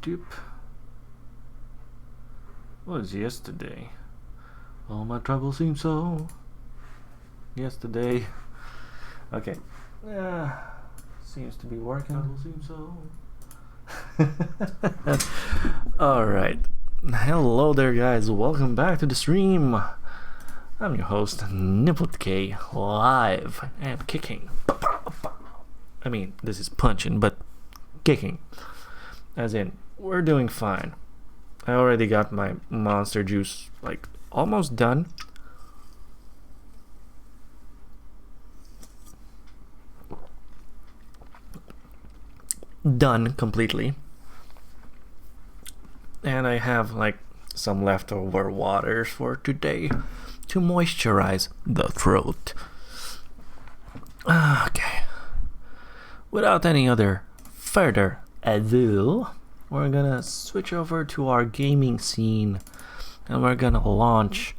Doop. What was yesterday? All my troubles seem so. Yesterday. Okay. Yeah. Seems to be working. Troubles seem so. Alright. Hello there, guys. Welcome back to the stream. I'm your host, NibletK, live and kicking. I mean, this is punching, but kicking. As in, we're doing fine. I already got my monster juice, like, almost done. Done completely. And I have, like, some leftover waters for today to moisturize the throat. Okay. Without any other further ado, we're gonna switch over to our gaming scene and we're gonna launch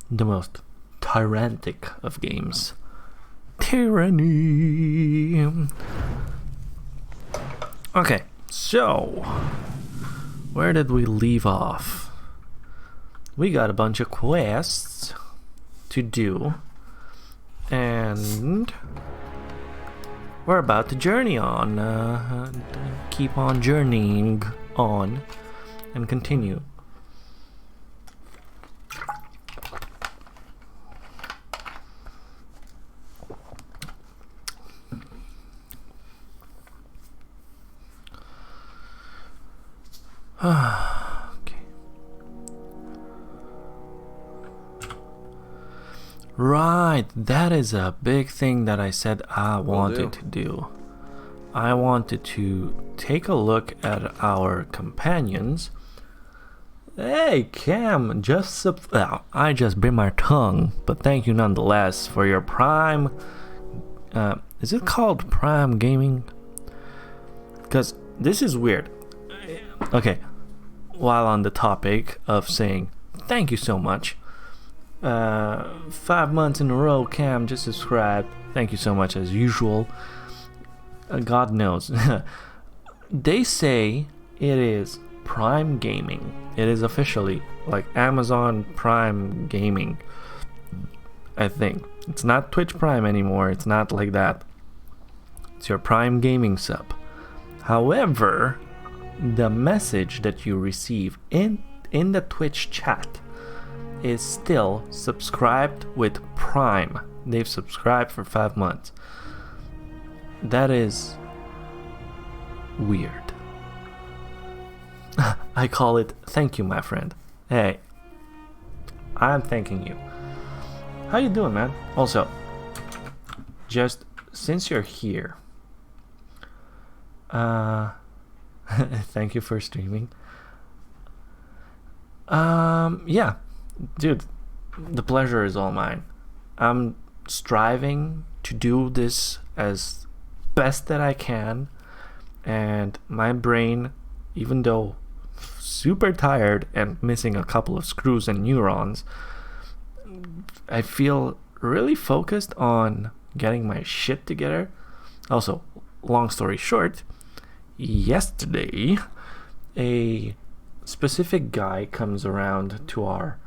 the most tyrannic of games, Tyranny. Okay, so where did we leave off? We got a bunch of quests to do and we're about to journey on, keep on journeying on and continue. Okay. Right, that is a big thing that I said I wanted to do. I wanted to take a look at our companions. Hey, Cam, I just bit my tongue, but thank you nonetheless for your Prime. Is it called Prime Gaming? Because this is weird. Okay, while on the topic of saying thank you so much. 5 months in a row, Cam just subscribed. Thank you so much as usual. God knows. They say it is Prime Gaming. It is officially like Amazon Prime Gaming. I think. It's not Twitch Prime anymore. It's not like that. It's your Prime Gaming sub. However, the message that you receive in the Twitch chat is still subscribed with Prime. They've subscribed for 5 months. That is weird. I call it thank you, my friend. Hey, I'm thanking you. How you doing, man? Also, just since you're here, thank you for streaming. Yeah, dude, the pleasure is all mine. I'm striving to do this as best that I can, and my brain, even though super tired and missing a couple of screws and neurons, I feel really focused on getting my shit together. Also, long story short, yesterday a specific guy comes around to our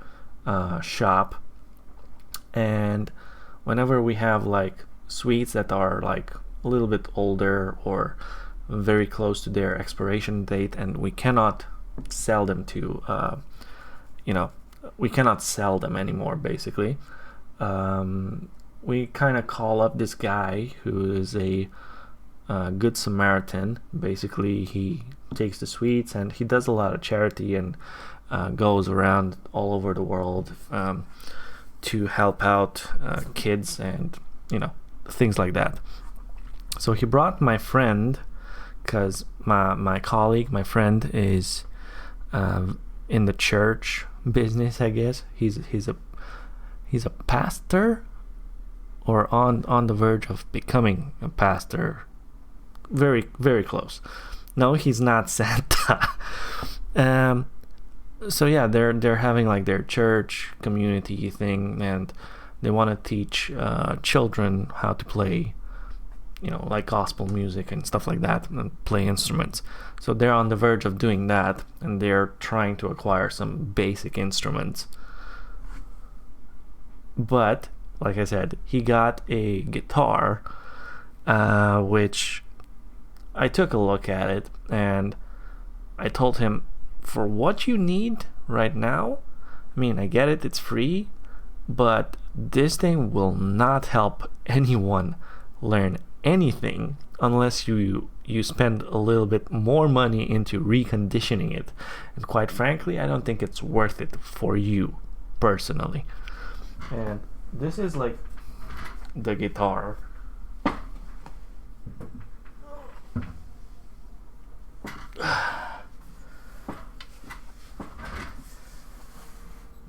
shop, and whenever we have like sweets that are like a little bit older or very close to their expiration date and we cannot sell them to we cannot sell them anymore, basically, we kind of call up this guy who is a good Samaritan. Basically, he takes the sweets and he does a lot of charity and goes around all over the world to help out kids and things like that. So he brought my friend, because my colleague, my friend, is in the church business, I guess. He's a pastor, or on the verge of becoming a pastor. Very, very close. No, he's not Santa. So yeah, they're having like their church community thing, and they want to teach children how to play like gospel music and stuff like that, and play instruments. So they're on the verge of doing that, and they're trying to acquire some basic instruments. But like I said, he got a guitar, which I took a look at it, and I told him, for what you need right now, I mean, I get it, it's free, but this thing will not help anyone learn anything unless you spend a little bit more money into reconditioning it. And quite frankly, I don't think it's worth it for you personally. And this is like the guitar.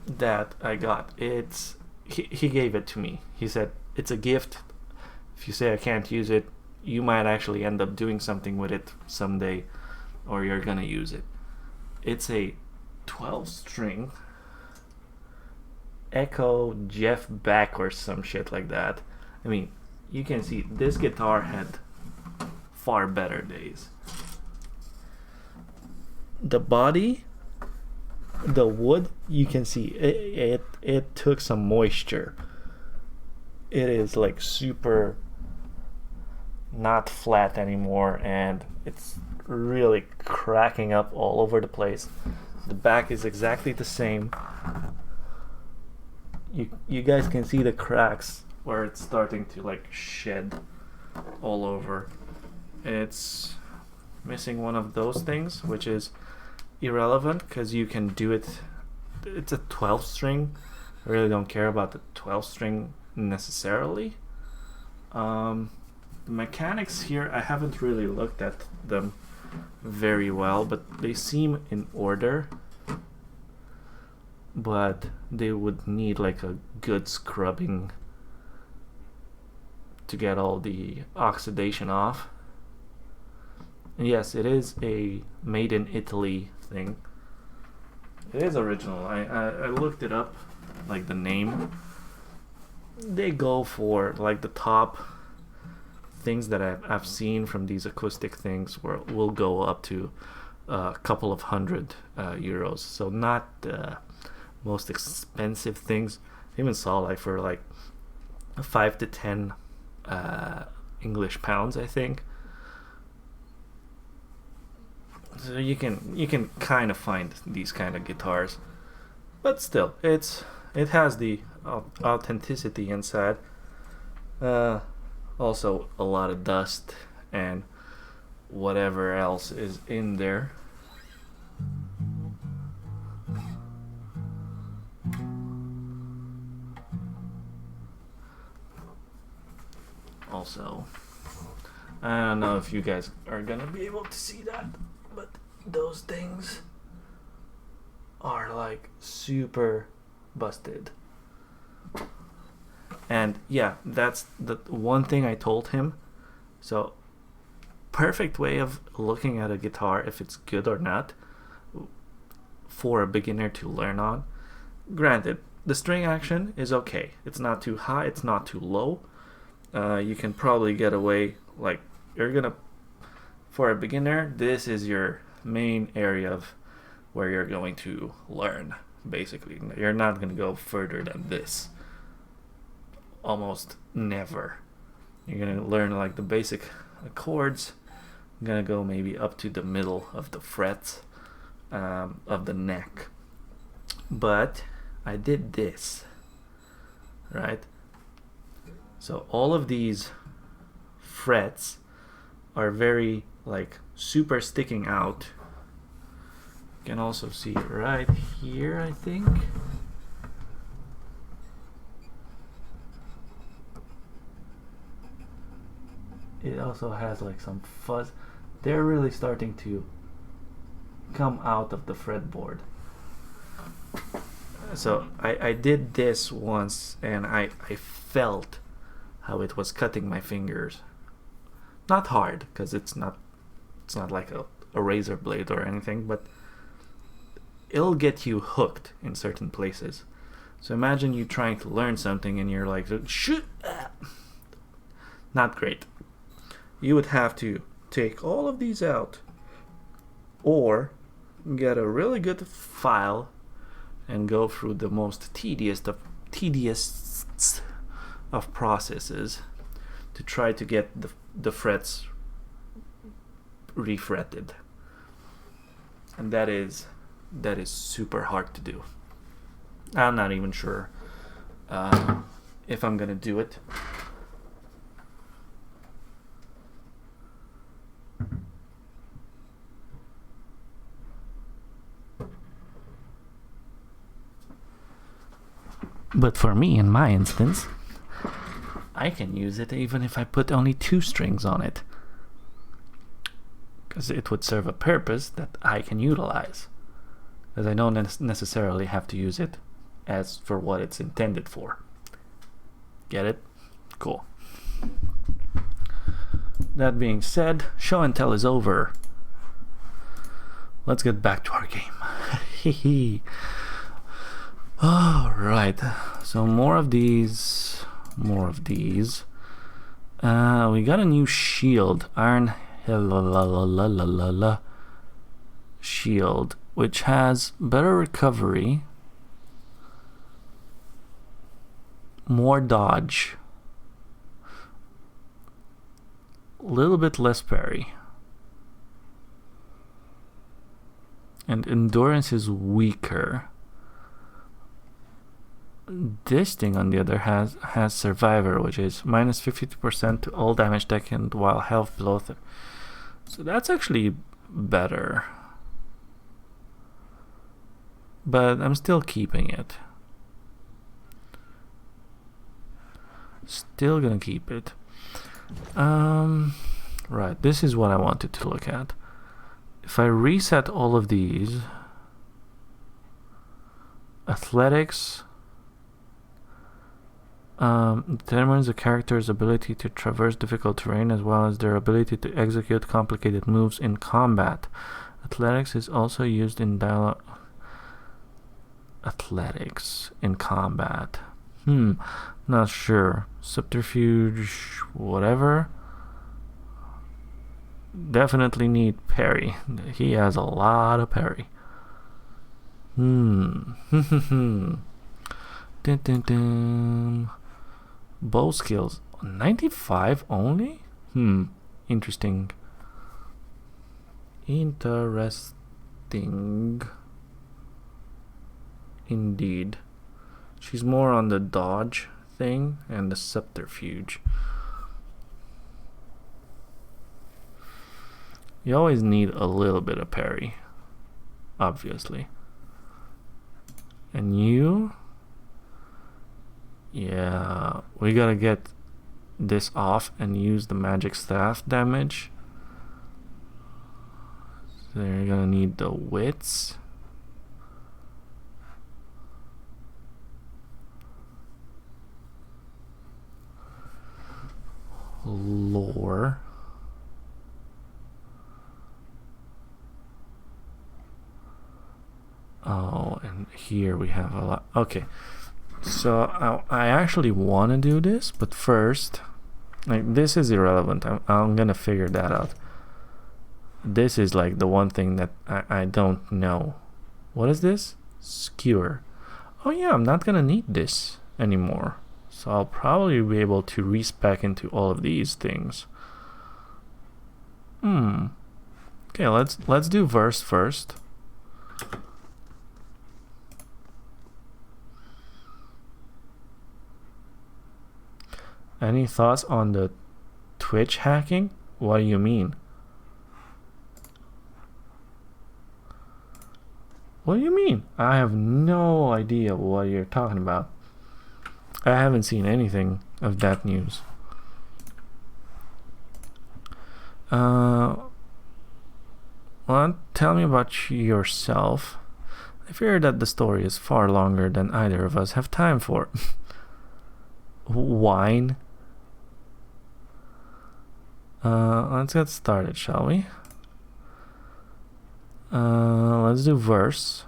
That I got. He gave it to me. He said, it's a gift. If you say I can't use it, you might actually end up doing something with it someday, or you're gonna use it. It's a 12-string Echo Jeff Beck or some shit like that. I mean, you can see this guitar had far better days. The body, the wood, you can see it took some moisture. It is like super not flat anymore, and it's really cracking up all over the place. The back is exactly the same. You guys can see the cracks where it's starting to like shed all over. It's missing one of those things, which is irrelevant because you can do it. It's a 12 string. I really don't care about the 12 string necessarily. The mechanics here, I haven't really looked at them very well, but they seem in order. But they would need like a good scrubbing to get all the oxidation off. And yes, it is a made in Italy thing. It is original. I looked it up, like the name. They go for like the top things that I've seen from these acoustic things will go up to a couple of hundred euros. So not the most expensive things. I even saw like for like 5 to 10 English pounds, I think. So you can kind of find these kind of guitars, but still, it has the authenticity inside. Also, a lot of dust and whatever else is in there. Also, I don't know if you guys are gonna be able to see that, but those things are like super busted. And yeah, that's the one thing I told him. So, perfect way of looking at a guitar, if it's good or not, for a beginner to learn on. Granted, the string action is okay. It's not too high, it's not too low. You can probably get away, like, for a beginner, this is your main area of where you're going to learn, basically. You're not going to go further than this. Almost never. You're going to learn like the basic chords. I'm going to go maybe up to the middle of the frets of the neck. But I did this, right? So all of these frets are very like super sticking out. You can also see right here, I think. It also has like some fuzz. They're really starting to come out of the fretboard. So I did this once, and I felt how it was cutting my fingers. Not hard, because it's not like a razor blade or anything, but it'll get you hooked in certain places. So imagine you trying to learn something and you're like, shoot, not great. you would have to take all of these out or get a really good file and go through the most tedious of processes to try to get the frets refretted. And that is super hard to do. I'm not even sure if I'm gonna do it. But for me, in my instance, I can use it even if I put only 2 strings on it, because it would serve a purpose that I can utilize, because I don't necessarily have to use it as for what it's intended for. Get it? Cool. That being said, show and tell is over. Let's get back to our game. Alright, so more of these. We got a new shield, iron shield, which has better recovery, more dodge, a little bit less parry, and endurance is weaker. This thing, on the other hand, has Survivor, which is minus 52% to all damage taken while health below. So that's actually better. But I'm still keeping it. Still gonna keep it. Right, this is what I wanted to look at. If I reset all of these, athletics determines a character's ability to traverse difficult terrain as well as their ability to execute complicated moves in combat. Athletics is also used in dialogue. Athletics in combat. Not sure. Subterfuge, whatever. Definitely need parry. He has a lot of parry. Dun, dun, dun. Bow skills 95 only? Interesting. Indeed. She's more on the dodge thing and the subterfuge. You always need a little bit of parry, obviously. And you? Yeah, we gotta get this off and use the magic staff damage. So you're gonna need the wits. Lore. Oh, and here we have a lot. Okay. So I actually want to do this, but first, like, this is irrelevant. I'm gonna figure that out. This is like the one thing that I don't know. What is this? Skewer. Oh yeah, I'm not gonna need this anymore. So I'll probably be able to respec into all of these things. Okay, let's do verse first. Any thoughts on the Twitch hacking? What do you mean? What do you mean? I have no idea what you're talking about. I haven't seen anything of that news. Well, tell me about yourself. I fear that the story is far longer than either of us have time for. Wine? Let's get started, shall we? Let's do verse.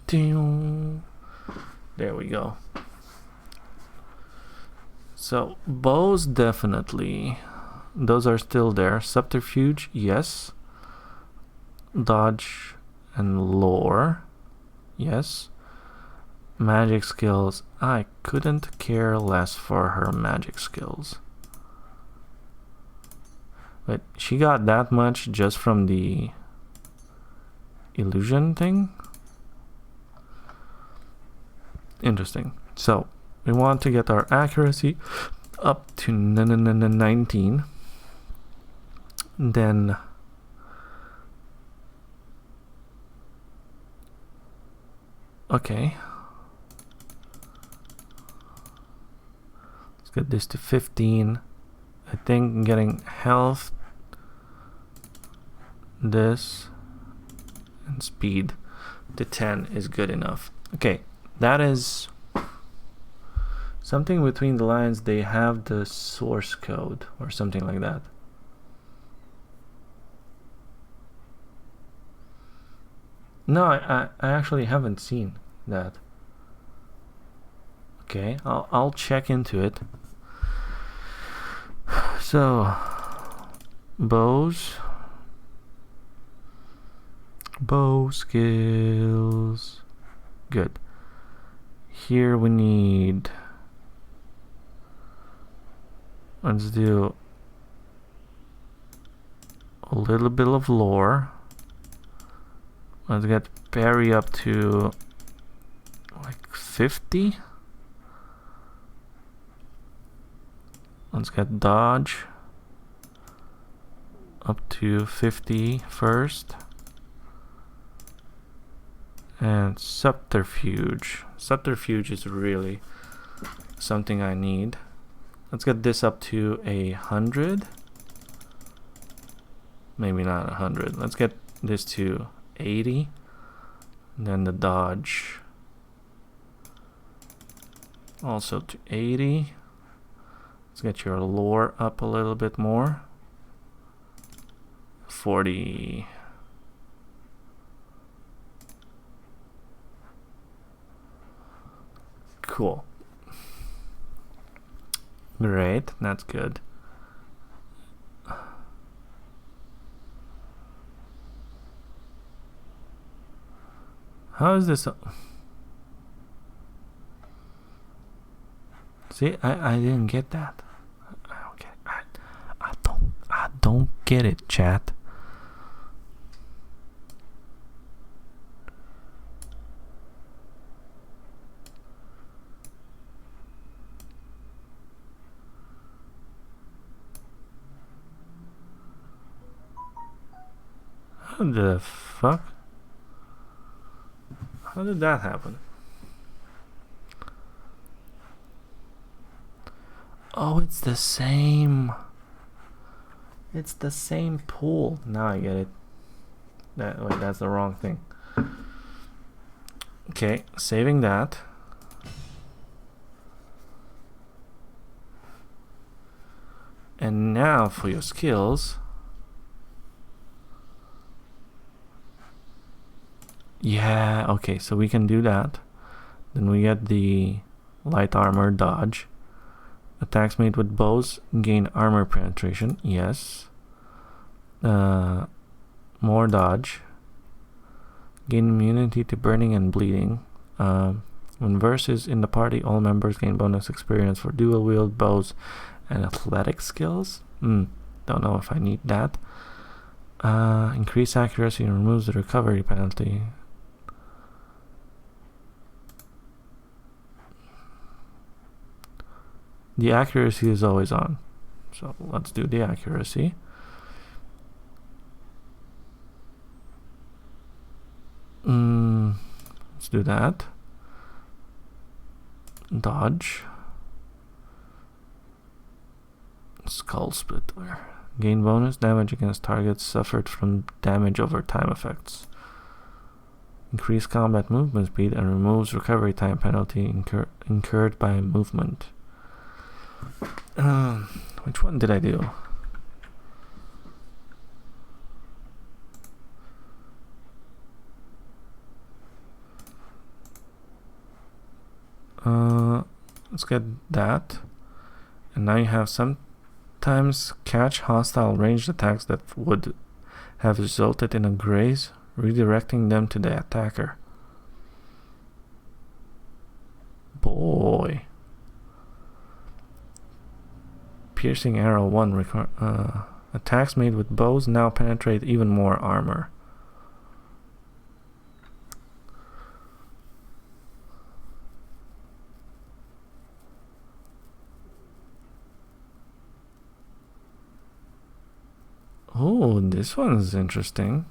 There we go. So bows, definitely. Those are still there. Subterfuge, yes. Dodge and lore, yes. Magic skills, I couldn't care less for her magic skills. But she got that much just from the illusion thing? Interesting. So we want to get our accuracy up to 19. Then okay, let's get this to 15. I think getting health, this, and speed to 10 is good enough. Okay, that is something between the lines. They have the source code or something like that. No, I actually haven't seen that. Okay, I'll check into it. So, bow skills, good. Here we need, let's do a little bit of lore. Let's get parry up to like 50. Let's get dodge up to 50 first. And subterfuge. Subterfuge is really something I need. Let's get this up to 100. Maybe not 100. Let's get this to 80. And then the dodge also to 80. Let's get your lore up a little bit more. 40. Cool. Great, that's good. How is this? See, I didn't get that. Okay, I don't get it, chat. How the fuck? How did that happen? Oh, it's the same. It's the same pool. Now I get it. Wait, that's the wrong thing. Okay, saving that. And now for your skills. Yeah, okay, so we can do that. Then we get the light armor dodge. Attacks made with bows gain armor penetration. Yes. More dodge. Gain immunity to burning and bleeding. When versus in the party, all members gain bonus experience for dual wield bows and athletic skills. Don't know if I need that. Increase accuracy and removes the recovery penalty. The accuracy is always on. So let's do the accuracy. Let's do that. Dodge. Skull Splitter. Gain bonus damage against targets suffered from damage over time effects. Increase combat movement speed and removes recovery time penalty incurred by movement. Which one did I do? Let's get that. And now you have sometimes catch hostile ranged attacks that would have resulted in a graze, redirecting them to the attacker. Boy. Piercing arrow 1 attacks made with bows now penetrate even more armor. Oh, this one's interesting.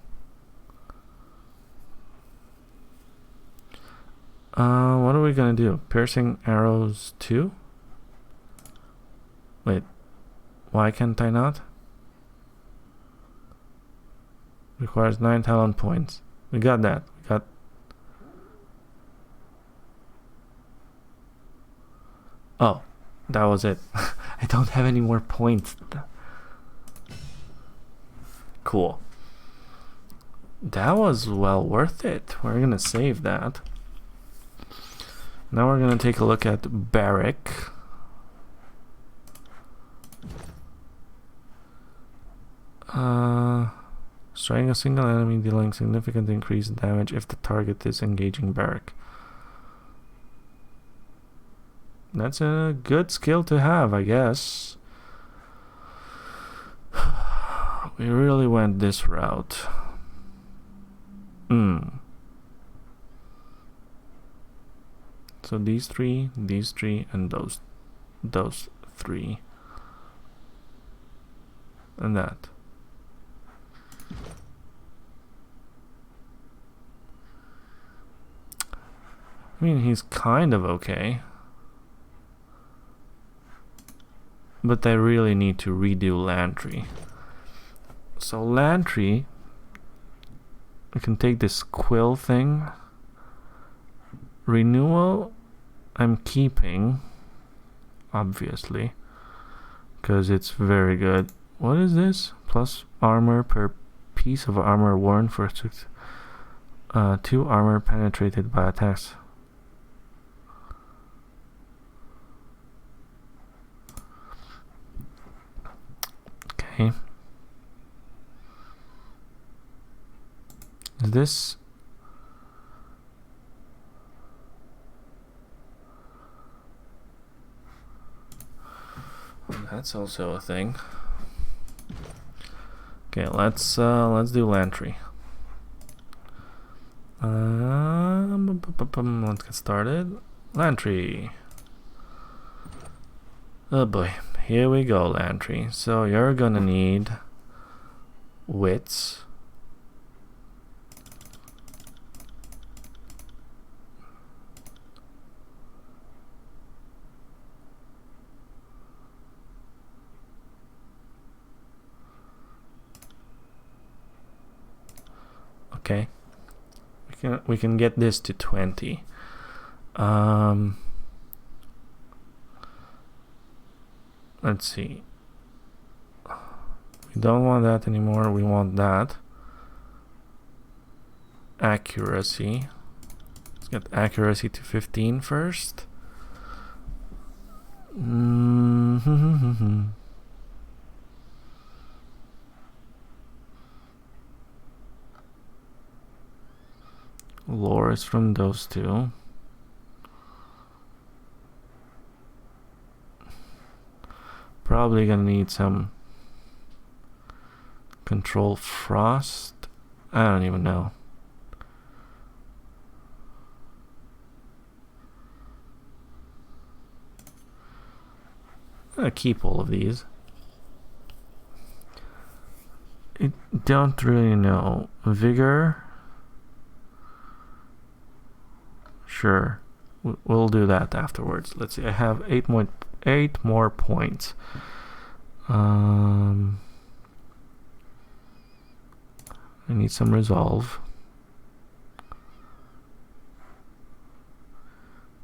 What are we gonna do? Piercing arrows 2? Wait, why can't I not? Requires 9 talent points. We got that. We got. Oh, that was it. I don't have any more points. Cool. That was well worth it. We're gonna save that. Now we're gonna take a look at Barrack. Striking a single enemy, dealing significant increased damage if the target is engaging Barrack. That's a good skill to have, I guess. We really went this route. So these three, and those three. And that. I mean, he's kind of okay. But I really need to redo Lantry. So Lantry, we can take this quill thing. Renewal, I'm keeping, obviously, because it's very good. What is this? Plus armor per piece of armor worn for 2 armor penetrated by attacks. Okay. Is this? That's also a thing. Okay, let's do Lantry. Let's get started. Lantry. Oh boy, here we go, Lantry. So you're gonna need wits. Okay, we can get this to 20. Let's see. We don't want that anymore. We want that. Accuracy. Let's get accuracy to 15 first. Lore is from those two. Probably gonna need some control frost. I don't even know. I'm gonna keep all of these. I don't really know. Vigor. Sure, we'll do that afterwards. Let's see. I have 8 more points. I need some resolve.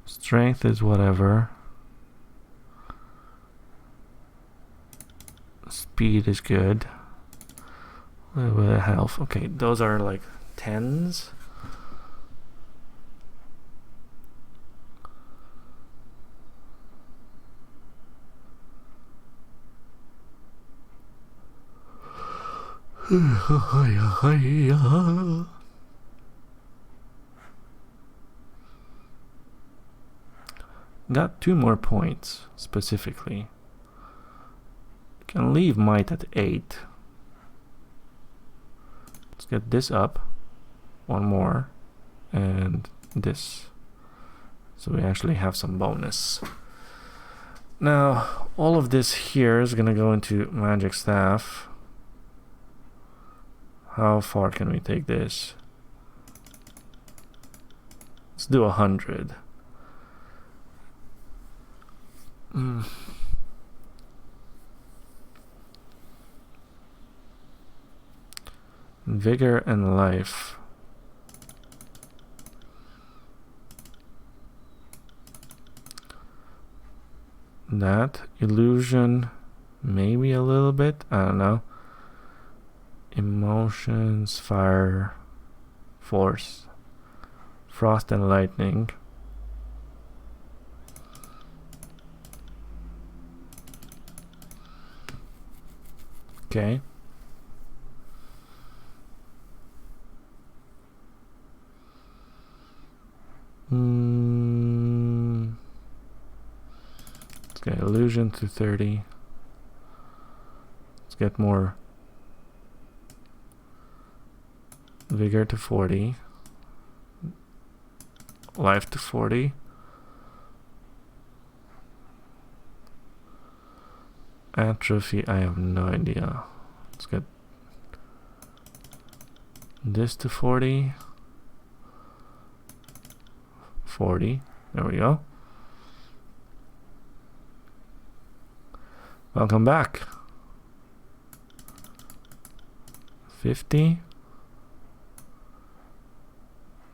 Strength is whatever. Speed is good. A little bit of health. Okay, those are like 10s. Got 2 more points specifically. Can leave might at 8. Let's get this up. 1 more. And this. So we actually have some bonus. Now, all of this here is gonna go into Magic Staff. How far can we take this? Let's do 100. Vigor and life. That illusion, maybe a little bit, I don't know. Emotions, fire, force, frost and lightning. Okay. Let's get illusion to 30. Let's get more vigor to 40. Life to 40. Atrophy, I have no idea. Let's get this to 40. 40. There we go. Welcome back. 50.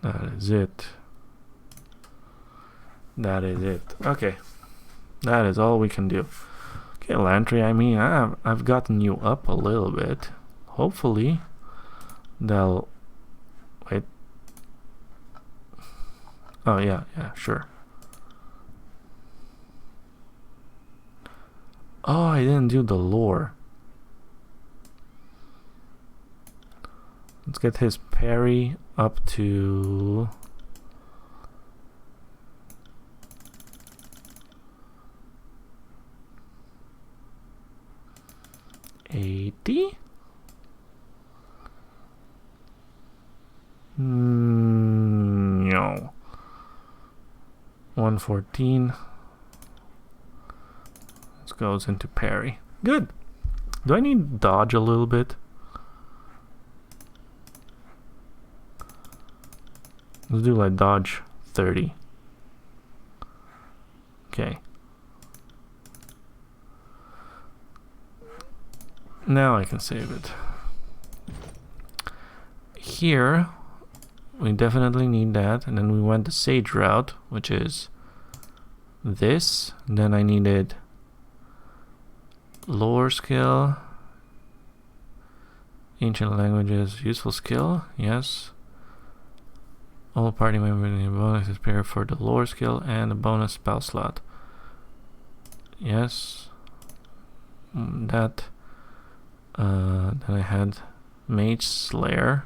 That is it. That is it. Okay. That is all we can do. Okay, Lantry, I mean, I've gotten you up a little bit. Hopefully, they'll... Wait. Oh, yeah, sure. Oh, I didn't do the lore. Let's get his parry up to... 80? No. 114. This goes into parry. Good. Do I need dodge a little bit? Let's do like dodge 30. Okay. Now I can save it. Here, we definitely need that. And then we went the sage route, which is this. And then I needed lore skill, ancient languages, useful skill, yes. All party members need a bonus is paired for the lore skill and a bonus spell slot. Yes. That. Then I had Mage Slayer.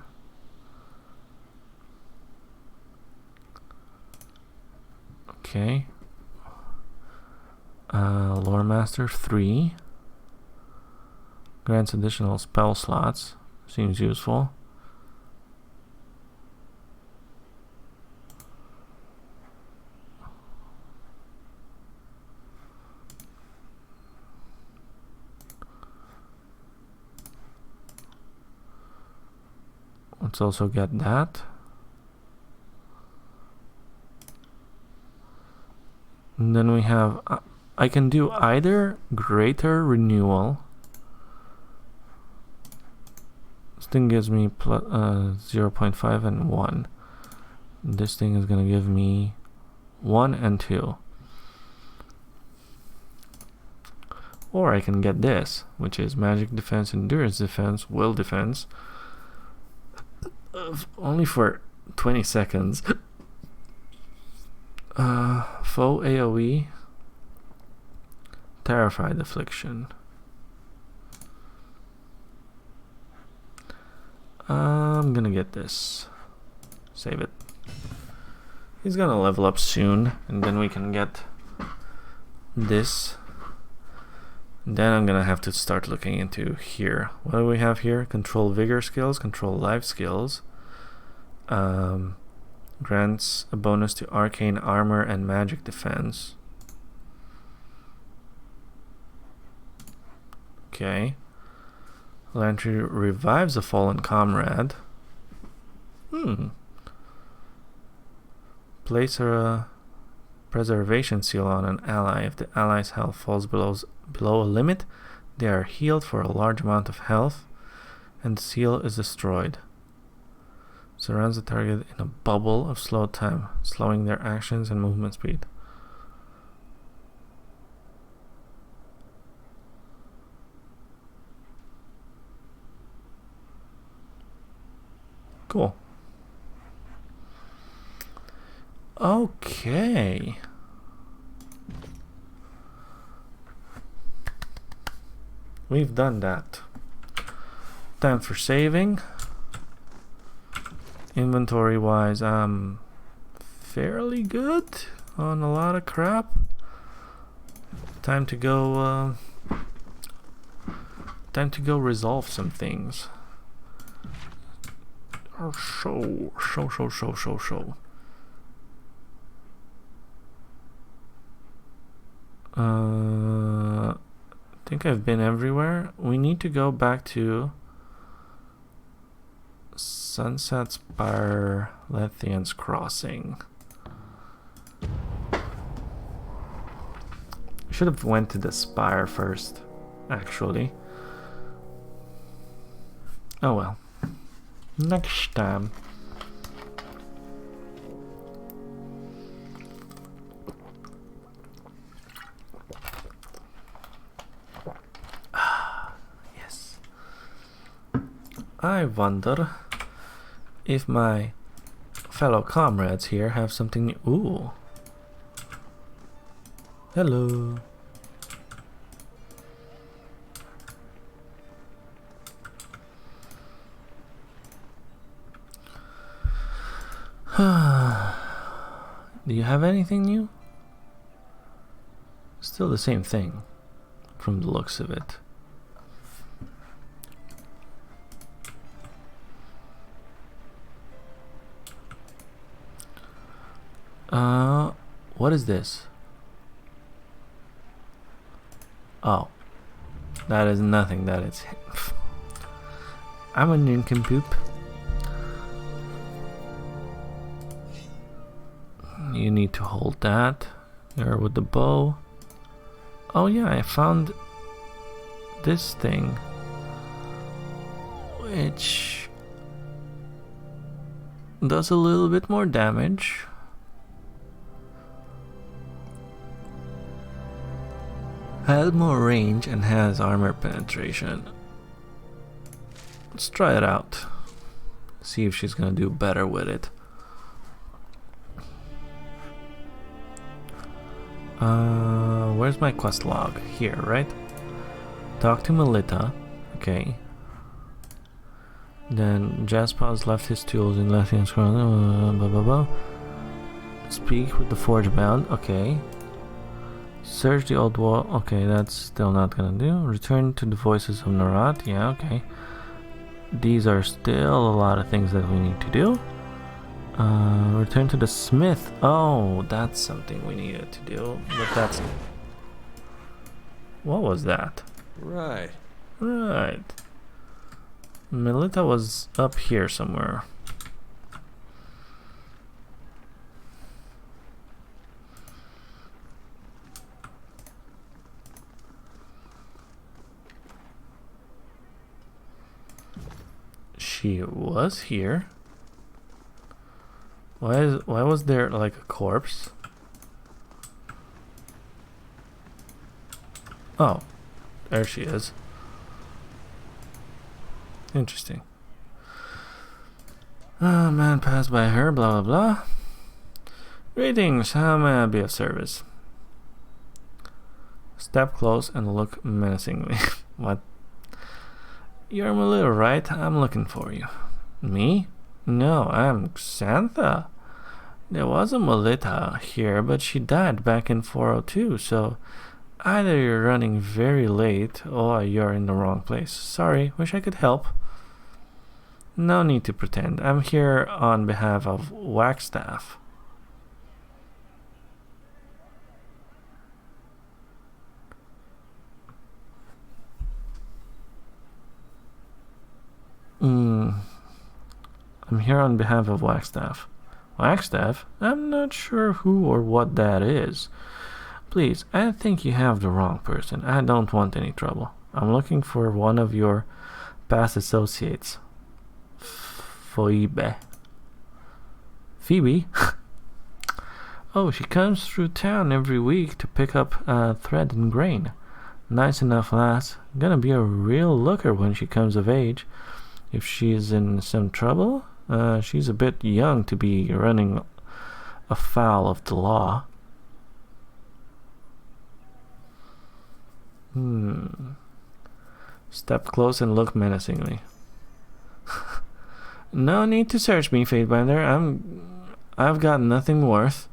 Okay. Lore Master 3. Grants additional spell slots. Seems useful. Let's also get that. And then we have, I can do either Greater Renewal. This thing gives me 0.5 and 1. This thing is going to give me 1 and 2. Or I can get this, which is Magic Defense, Endurance Defense, Will Defense. Only for 20 seconds. Foe AoE. Terrified Affliction. I'm gonna get this. Save it. He's gonna level up soon, and then we can get this. Then I'm gonna have to start looking into here. What do we have here? Control vigor skills, control life skills. Grants a bonus to arcane armor and magic defense. Okay. Lantry revives a fallen comrade. Place a preservation seal on an ally. If the ally's health falls below a limit, they are healed for a large amount of health, and the seal is destroyed. Surrounds the target in a bubble of slow time, slowing their actions and movement speed. Cool. Okay. We've done that. Time for saving. Inventory wise, I'm fairly good on a lot of crap. Time to go resolve some things. Show. I think I've been everywhere. We need to go back to Sunset Spire, Lethian's Crossing. Should have went to the Spire first, actually. Oh well. Next time. Yes. I wonder if my fellow comrades here have something new. Ooh. Hello. Do you have anything new? Still the same thing, from the looks of it. What is this? Oh, that is nothing. That is. I'm a nincompoop. You need to hold that there with the bow. Oh yeah, I found this thing, which does a little bit more damage. Has more range and has armor penetration. Let's try it out. See if she's gonna do better with it. Where's my quest log? Here, right? Talk to Melita. Okay. Then Jaspaz left his tools in Lethian's Crossing. Speak with the Forge Bound. Okay. Search the old wall. Okay, that's still not gonna do. Return to the Voices of Narat. Yeah, okay. These are still a lot of things that we need to do. Return to the smith. Oh, that's something we needed to do. But that's... What was that? Right. Melita was up here somewhere. She was here. Why was there like a corpse? Oh, there she is. Interesting. Oh, man passed by her, blah blah blah. Greetings, how may I be of service? Step close and look menacingly. What? You're Melita, right? I'm looking for you. Me? No, I'm Xantha. There was a Melita here, but she died back in 402, so either you're running very late or you're in the wrong place. Sorry, wish I could help. No need to pretend. I'm here on behalf of Wagstaff. I'm here on behalf of Wagstaff. Wagstaff? I'm not sure who or what that is. Please, I think you have the wrong person. I don't want any trouble. I'm looking for one of your past associates. Phoebe. Phoebe? Oh, she comes through town every week to pick up thread and grain. Nice enough lass. Gonna be a real looker when she comes of age. If she's in some trouble, she's a bit young to be running afoul of the law. Step close and look menacingly. No need to search me, Fatebinder. I've got nothing worth.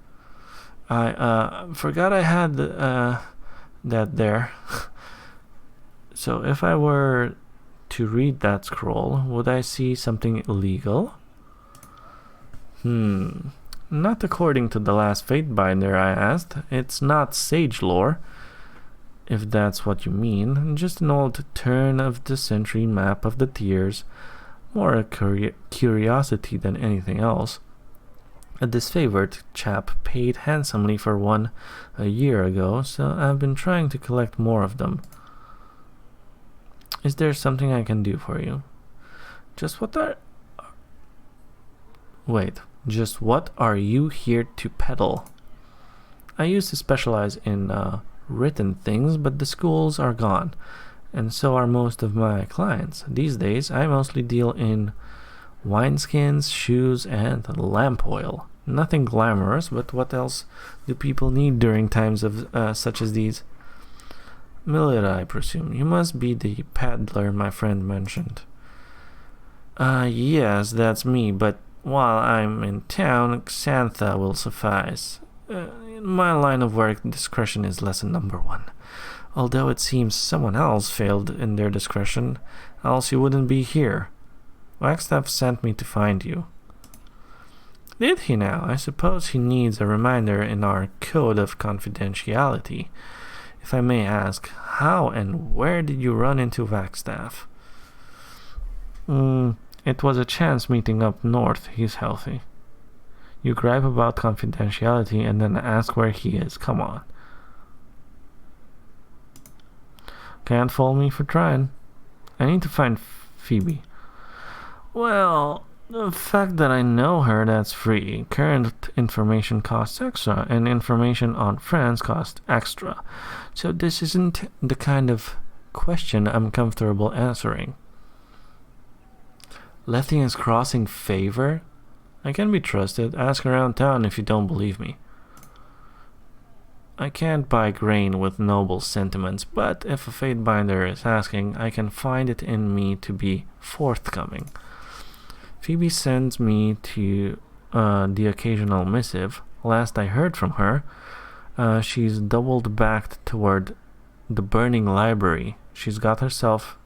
I forgot I had that there. So if I were to read that scroll, would I see something illegal? Not according to the last Fatebinder I asked. It's not sage lore, if that's what you mean. Just an old turn-of-the-century map of the tiers. More a curiosity than anything else. A disfavored chap paid handsomely for one a year ago, so I've been trying to collect more of them. Is there something I can do for you? Just what are you here to peddle? I used to specialize in written things, but the schools are gone, and so are most of my clients. These days, I mostly deal in wineskins, shoes, and lamp oil. Nothing glamorous, but what else do people need during times of such as these? Melita, I presume. You must be the peddler my friend mentioned. Yes, that's me, but while I'm in town, Xantha will suffice. In my line of work, discretion is lesson number 1. Although it seems someone else failed in their discretion, else you wouldn't be here. Wagstaff sent me to find you. Did he now? I suppose he needs a reminder in our code of confidentiality. If I may ask, how and where did you run into Wagstaff? It was a chance meeting up north. He's healthy. You gripe about confidentiality and then ask where he is. Come on. Can't fault me for trying. I need to find Phoebe. Well, the fact that I know her, that's free. Current information costs extra, and information on friends costs extra. So this isn't the kind of question I'm comfortable answering. Lethian's crossing favor? I can be trusted. Ask around town if you don't believe me. I can't buy grain with noble sentiments, but if a Fatebinder is asking, I can find it in me to be forthcoming. Phoebe sends me to the occasional missive. Last I heard from her, she's doubled back toward the burning library. She's got herself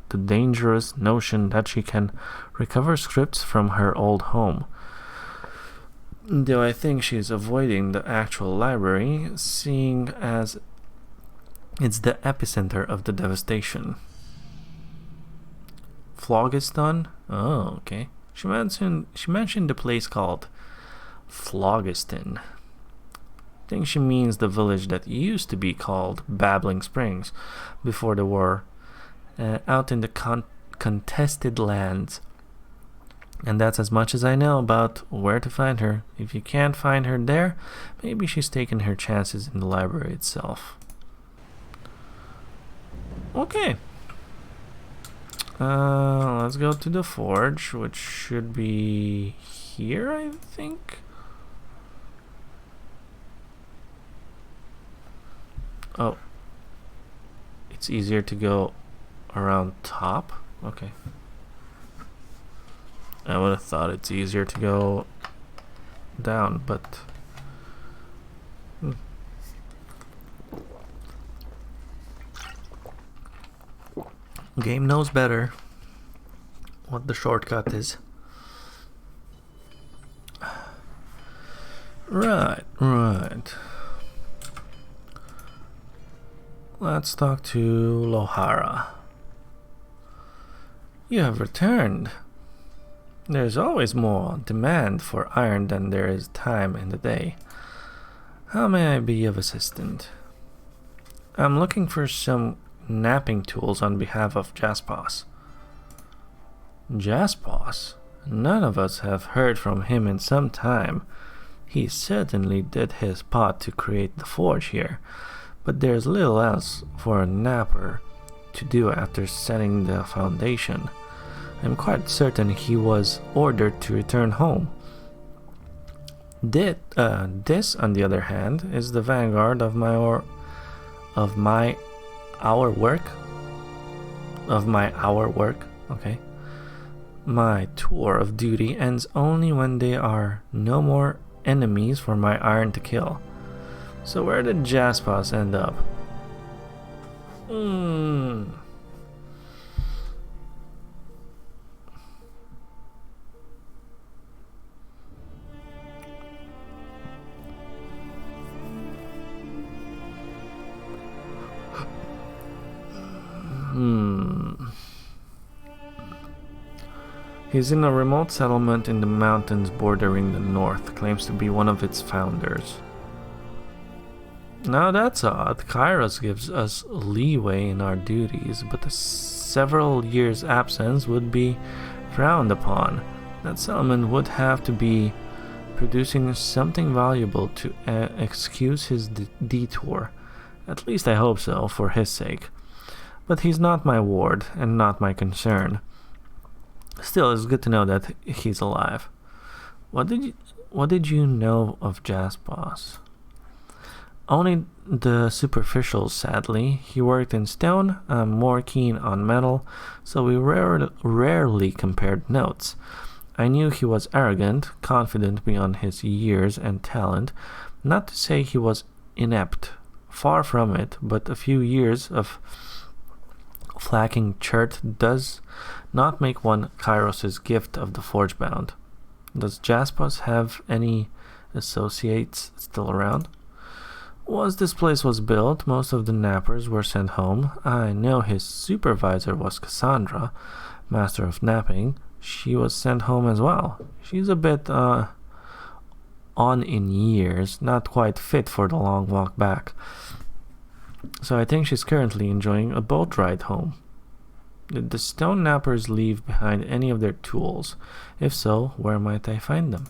the dangerous notion that she can recover scripts from her old home. Though I think she's avoiding the actual library, seeing as it's the epicenter of the devastation. Phlogiston? Oh, okay. She mentioned a place called Phlogiston. I think she means the village that used to be called Babbling Springs before the war, out in the contested lands. And that's as much as I know about where to find her. If you can't find her there, maybe she's taken her chances in the library itself. Okay. Let's go to the forge, which should be here, I think. Oh. It's easier to go around top? Okay. I would have thought it's easier to go down, but... Game knows better what the shortcut is. Right. Let's talk to Lohara. You have returned. There's always more demand for iron than there is time in the day. How may I be of assistance? I'm looking for some napping tools on behalf of Jaspos. Jaspos? None of us have heard from him in some time. He certainly did his part to create the forge here, but there's little else for a napper to do after setting the foundation. I'm quite certain he was ordered to return home. This, on the other hand, is the vanguard of my hour work. Okay. My tour of duty ends only when there are no more enemies for my iron to kill. So where did Jaspos end up? He's in a remote settlement in the mountains bordering the north, claims to be one of its founders. Now that's odd. Kairos gives us leeway in our duties, but a several years' absence would be frowned upon. That settlement would have to be producing something valuable to excuse his detour. At least I hope so, for his sake. But he's not my ward, and not my concern. Still, it's good to know that he's alive. What did you know of Jaspos? Only the superficial, sadly. He worked in stone. I'm more keen on metal, so we rarely compared notes. I knew he was arrogant, confident beyond his years and talent. Not to say he was inept. Far from it, but a few years of flacking chert does not make one Kairos' gift of the Forgebound. Does Jaspos have any associates still around? Once this place was built, most of the nappers were sent home. I know his supervisor was Cassandra, master of napping. She was sent home as well. She's a bit on in years, not quite fit for the long walk back. So I think she's currently enjoying a boat ride home. Did the stone nappers leave behind any of their tools? If so, where might I find them?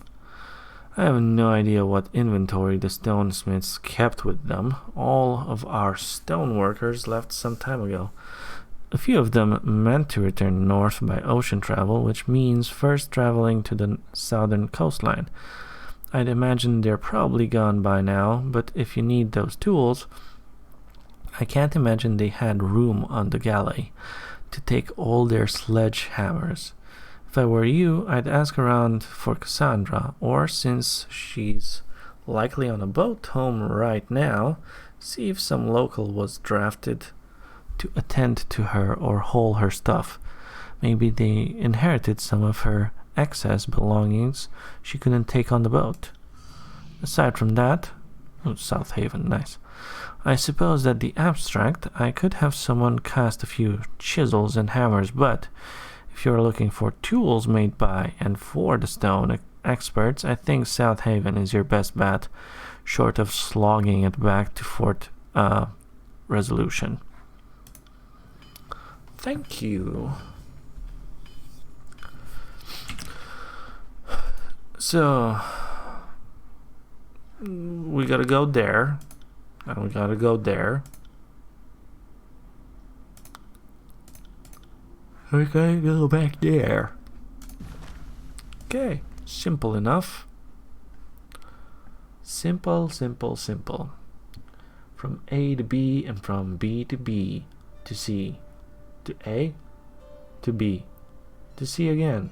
I have no idea what inventory the stonesmiths kept with them. All of our stone workers left some time ago. A few of them meant to return north by ocean travel, which means first traveling to the southern coastline. I'd imagine they're probably gone by now, but if you need those tools, I can't imagine they had room on the galley to take all their sledgehammers. If I were you, I'd ask around for Cassandra, or since she's likely on a boat home right now, see if some local was drafted to attend to her or haul her stuff. Maybe they inherited some of her excess belongings she couldn't take on the boat. Aside from that, South Haven, nice. I suppose that the abstract, I could have someone cast a few chisels and hammers, but if you're looking for tools made by and for the stone experts, I think South Haven is your best bet, short of slogging it back to Fort Resolution. Thank you. So, we gotta go there, and we gotta go there. We gotta go back there. Okay, simple enough. Simple. From A to B and from B to B to C to A to B to C again.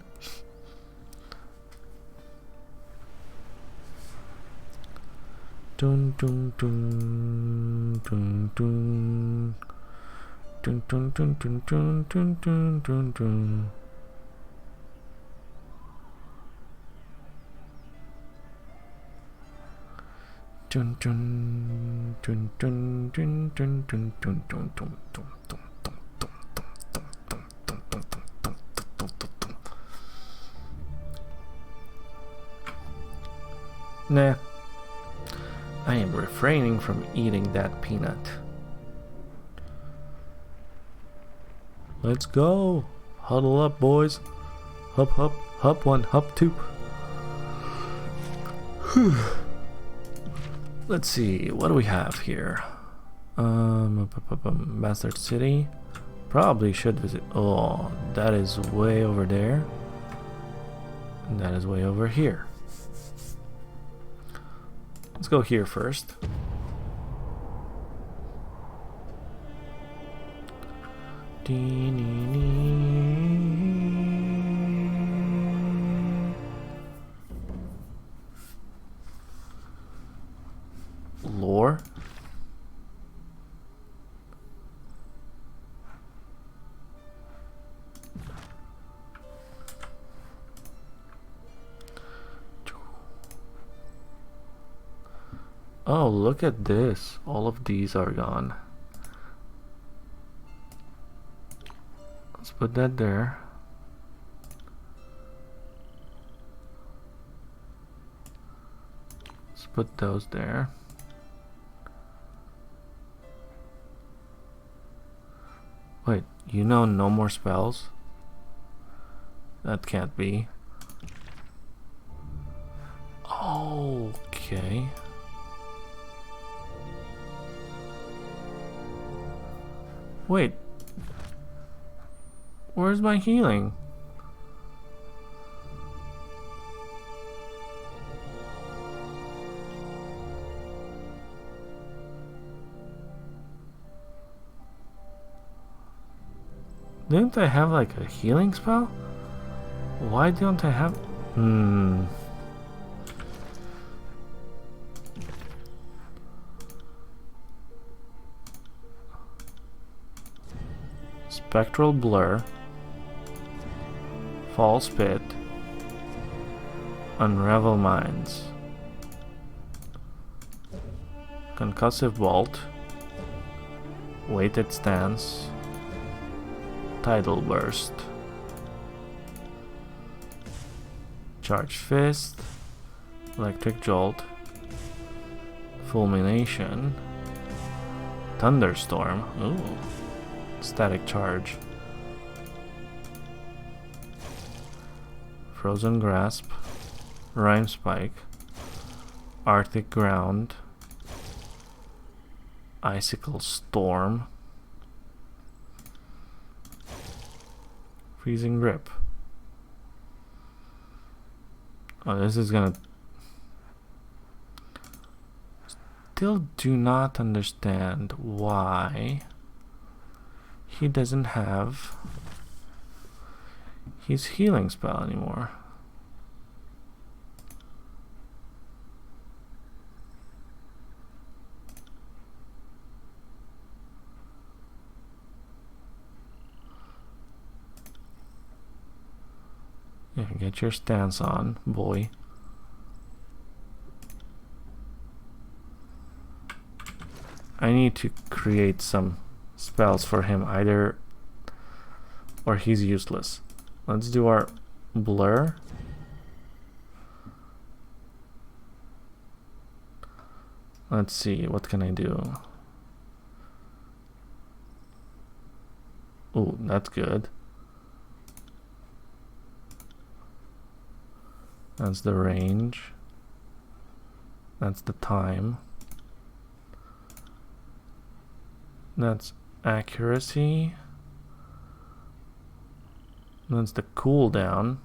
Dun dun dun dun dun dun dun dun dun dun dun dun dun dun. Dun dun dun dun dun dun dun dun dun dun dun. Nah, I am refraining from eating that peanut. Let's go. Huddle up, boys. Hup, hup, hup one, hup two. Let's see, what do we have here? Bastard City. Probably should visit. Oh, that is way over there. And that is way over here. Let's go here first. Lore. Oh, look at this. All of these are gone. Let's put that there. Let's put those there. Wait, you know no more spells? That can't be. Okay. Wait. Where's my healing? Didn't I have like a healing spell? Why don't I have... Spectral Blur, False Pit, Unravel Minds, Concussive Bolt, Weighted Stance, Tidal Burst, Charged Fist, Electric Jolt, Fulmination, Thunderstorm, ooh. Static Charge, Frozen Grasp, Rime Spike, Arctic Ground, Icicle Storm, Freezing Grip. Oh, this is gonna... Still do not understand why he doesn't have his healing spell anymore. Yeah, get your stance on, boy. I need to create some spells for him, either or he's useless. Let's do our blur. Let's see, what can I do? Oh, that's good. That's the range. That's the time. That's accuracy. That's the cooldown.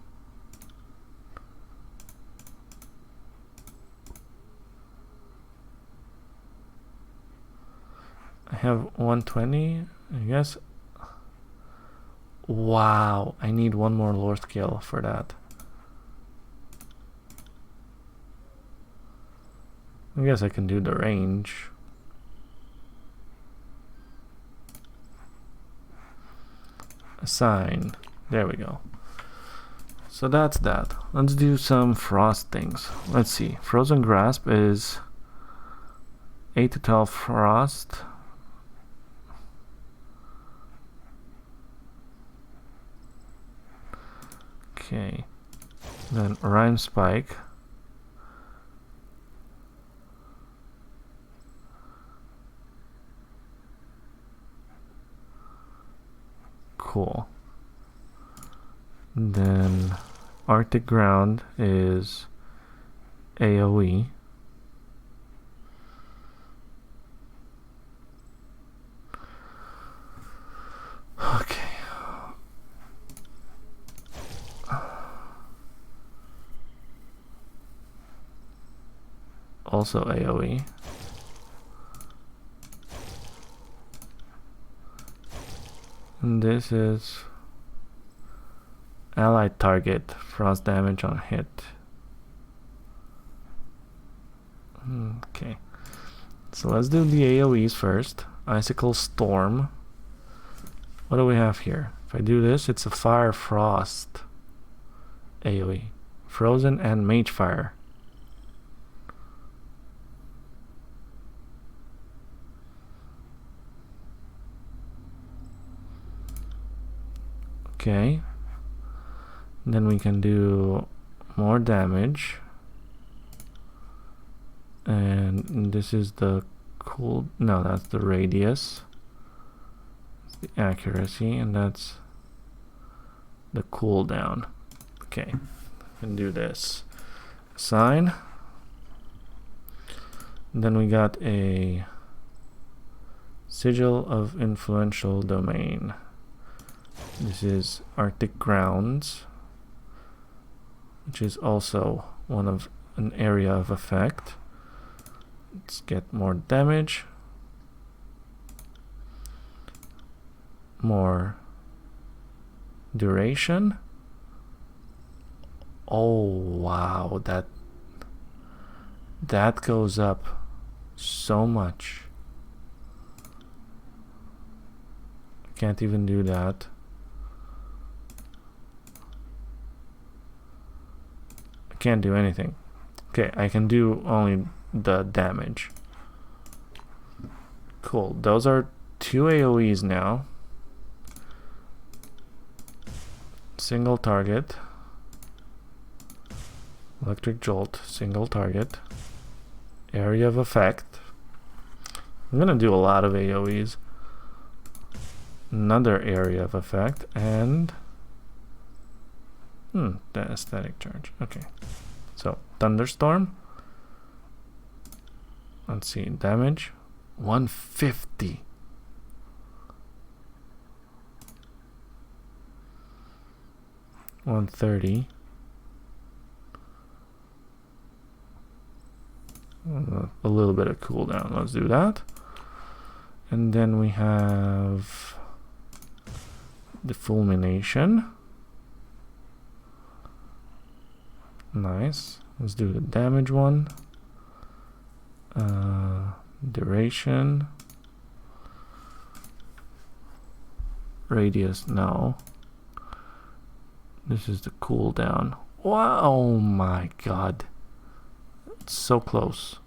I have 120, I guess. Wow, I need one more lore skill for that. I guess I can do the range. Assign. There we go. So that's that. Let's do some frost things. Let's see. Frozen Grasp is 8 to 12 frost. Okay. Then Rime Spike. Cool. And then Arctic Ground is AoE. Okay. Also AoE. And this is allied target, frost damage on hit. Okay. So let's do the AoEs first. Icicle Storm. What do we have here? If I do this, it's a Fire Frost AoE. Frozen and Mage Fire. Okay. Then we can do more damage. And this is the cool, no, that's the radius. That's the accuracy, and that's the cooldown. Okay, can do this. Assign. And then we got a Sigil of Influential Domain. This is Arctic Grounds, which is also one of an area of effect. Let's get more damage, more duration. Oh wow, that goes up so much. Can't even do that. I can't do anything. Okay, I can do only the damage. Cool. Those are 2 AoEs now. Single target. Electric Jolt, single target. Area of effect. I'm gonna do a lot of AoEs. Another area of effect, and the aesthetic charge. Okay. So Thunderstorm. Let's see, damage 150. $130. A little bit of cooldown. Let's do that. And then we have the Fulmination. Nice. Let's do the damage one. Duration. Radius, no. This is the cooldown. Wow, oh my god. It's so close.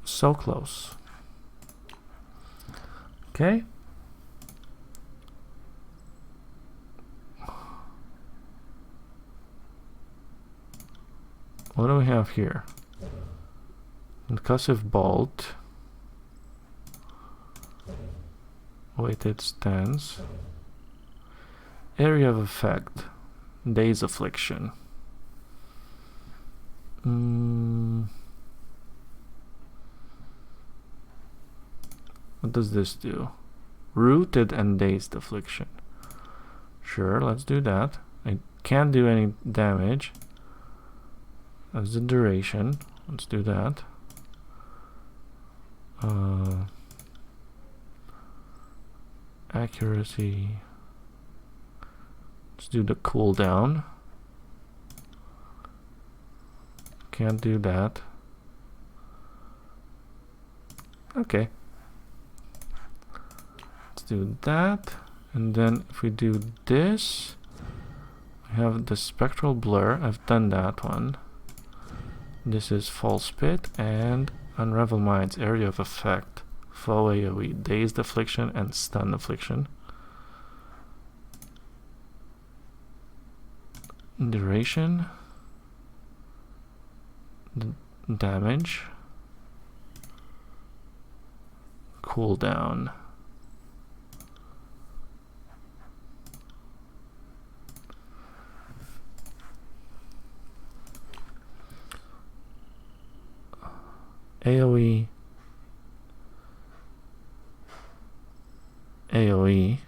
So close. Okay. What do we have here? Incussive Bolt. Weighted stance. Area of effect. Day's Affliction. What does this do? Rooted and Dazed Affliction. Sure, let's do that. I can't do any damage. That's the duration. Let's do that. Accuracy. Let's do the cooldown. can't do that. Okay. Let's do that. And then if we do this, we have the spectral blur. I've done that one. This is false pit and unravel minds, area of effect, foe AoE, dazed affliction and stun affliction. Duration, damage, cooldown. AoE, AoE,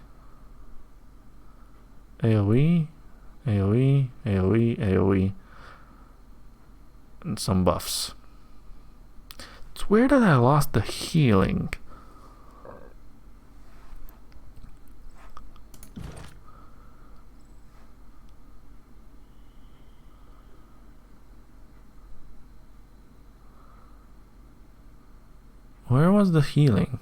AoE, AoE, AoE, AoE, and some buffs. It's weird that I lost the healing. Where was the healing?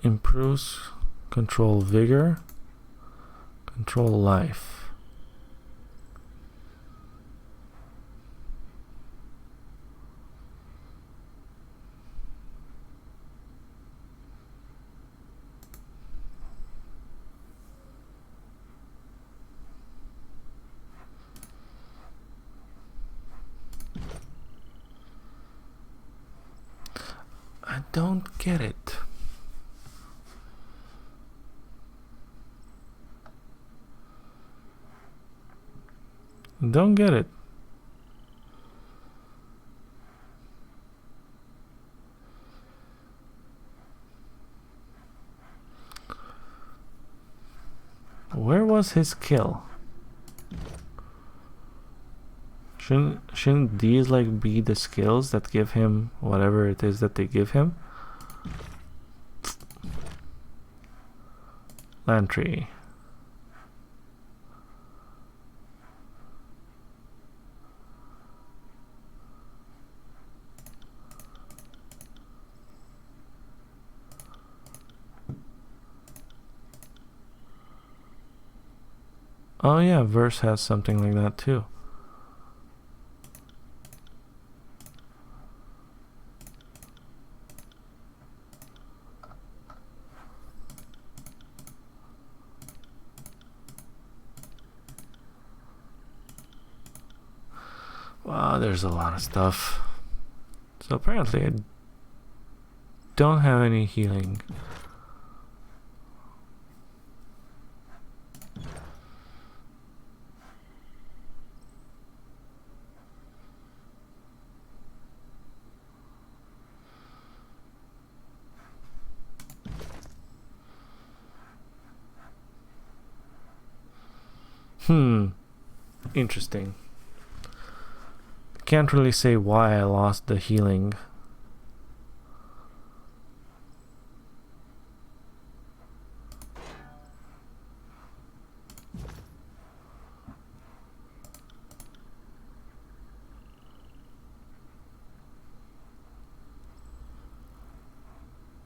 Improves control vigor, control life. I don't get it. Don't get it. Where was his kill? Shouldn't these like be the skills that give him whatever it is that they give him? Lantry. Oh yeah, Verse has something like that too. Wow, there's a lot of stuff. So apparently I don't have any healing. Interesting. Can't really say why I lost the healing.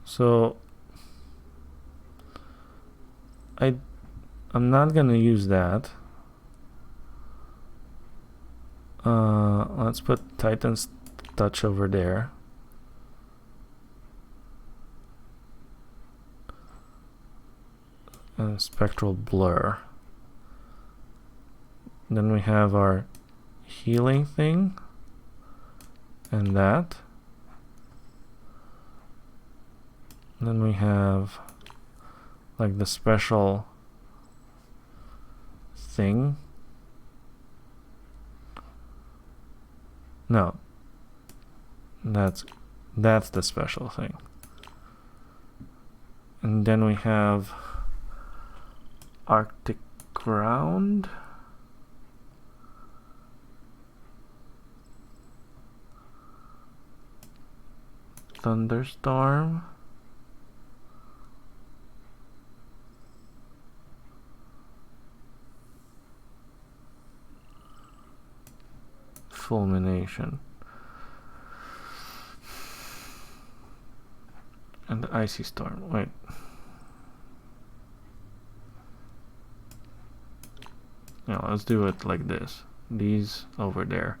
So I'm not gonna use that. Let's put Titan's Touch over there. And Spectral Blur. Then we have our healing thing. And that. Then we have like the special thing. No, that's the special thing. And then we have Arctic Ground. Thunderstorm. Fulmination. And the Icy Storm. Wait. Yeah, let's do it like this. These over there.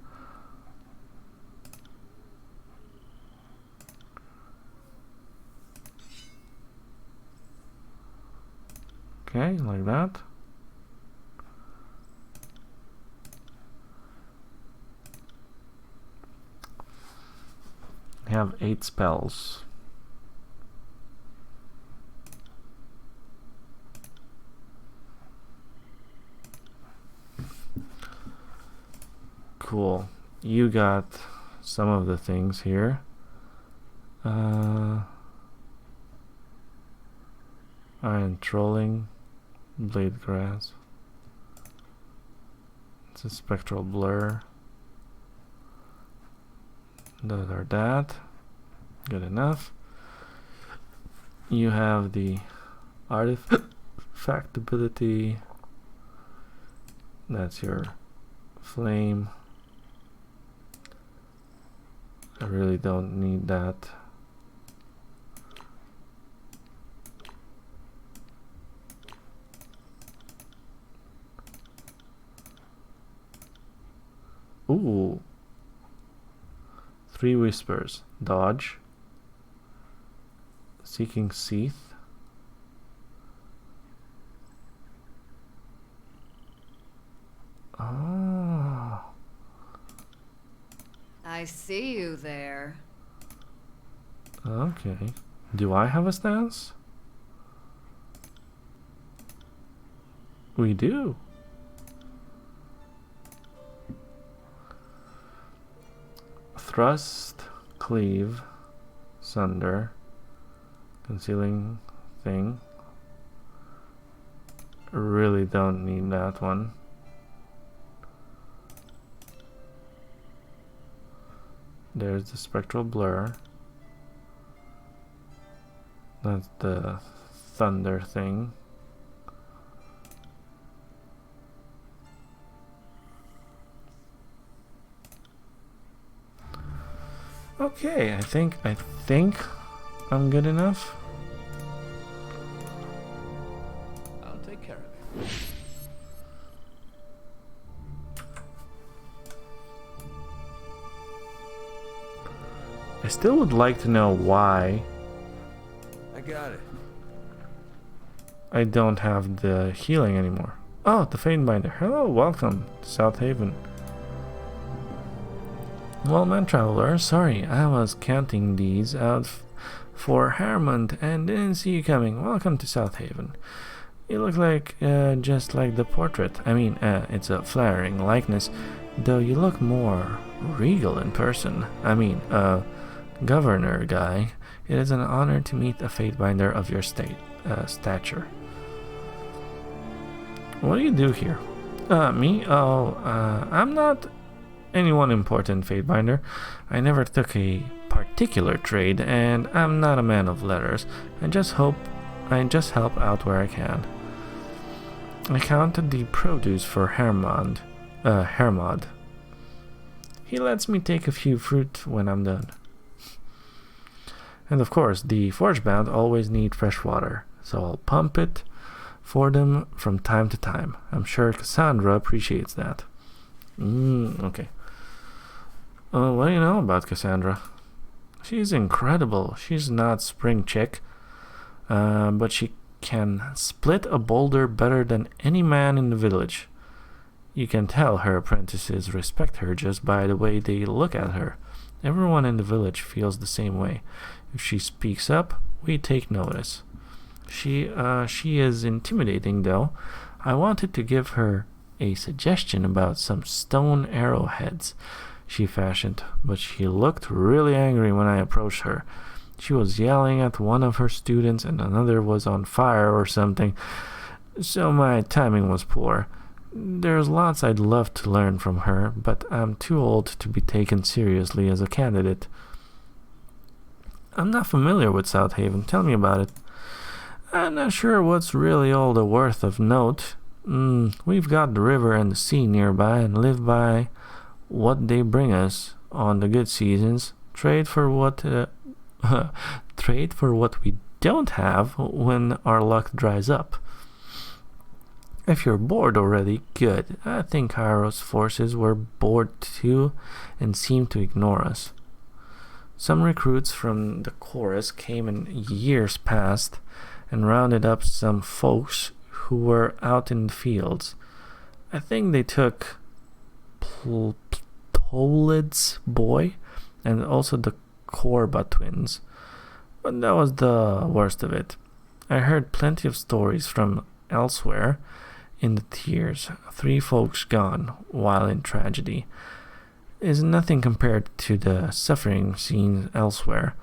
Okay, like that. I have 8 spells. Cool. You got some of the things here. Iron Trolling, Blade Grass. It's a Spectral Blur. Those are that. Good enough. You have the Artifact ability. That's your Flame. I really don't need that. Ooh. 3 Whispers. Dodge. Seeking Seath. Oh. I see you there. Okay. Do I have a stance? We do. Thrust, Cleave, Sunder, Concealing Thing. Really don't need that one. There's the Spectral Blur. That's the Thunder thing. Okay, I think I'm good enough. I'll take care of it. I still would like to know why I got it. I don't have the healing anymore. Oh, the Fatebinder. Hello, welcome to South Haven. Well, man traveler, sorry, I was counting these out for Harmond and didn't see you coming. Welcome to South Haven. You look like just like the portrait. I mean, it's a flattering likeness, though you look more regal in person. I mean, governor guy. It is an honor to meet a Fatebinder of your stature. What do you do here? Me? Oh, I'm not anyone important, Fatebinder. I never took a particular trade, and I'm not a man of letters. I just help out where I can. I counted the produce for Hermod. He lets me take a few fruit when I'm done. And of course, the Forgebound always need fresh water, so I'll pump it for them from time to time. I'm sure Cassandra appreciates that. Okay. What do you know about Cassandra? She's incredible. She's not spring chick, but she can split a boulder better than any man in the village. You can tell her apprentices respect her just by the way they look at her. Everyone in the village feels the same way. If she speaks up, we take notice. She is intimidating, though. I wanted to give her a suggestion about some stone arrowheads she fashioned, but she looked really angry when I approached her. She was yelling at one of her students and another was on fire or something, so my timing was poor. There's lots I'd love to learn from her, but I'm too old to be taken seriously as a candidate. I'm not familiar with South Haven. Tell me about it. I'm not sure what's really all the worth of note. We've got the river and the sea nearby and live by what they bring us on the good seasons. Trade for what we don't have when our luck dries up. If you're bored already, good. I think Cairo's forces were bored too and seemed to ignore us. Some recruits from the chorus came in years past and rounded up some folks who were out in the fields. I think they took Polid's boy and also the Korba twins. But that was the worst of it. I heard plenty of stories from elsewhere in the tiers. 3 folks gone while in tragedy is nothing compared to the suffering seen elsewhere.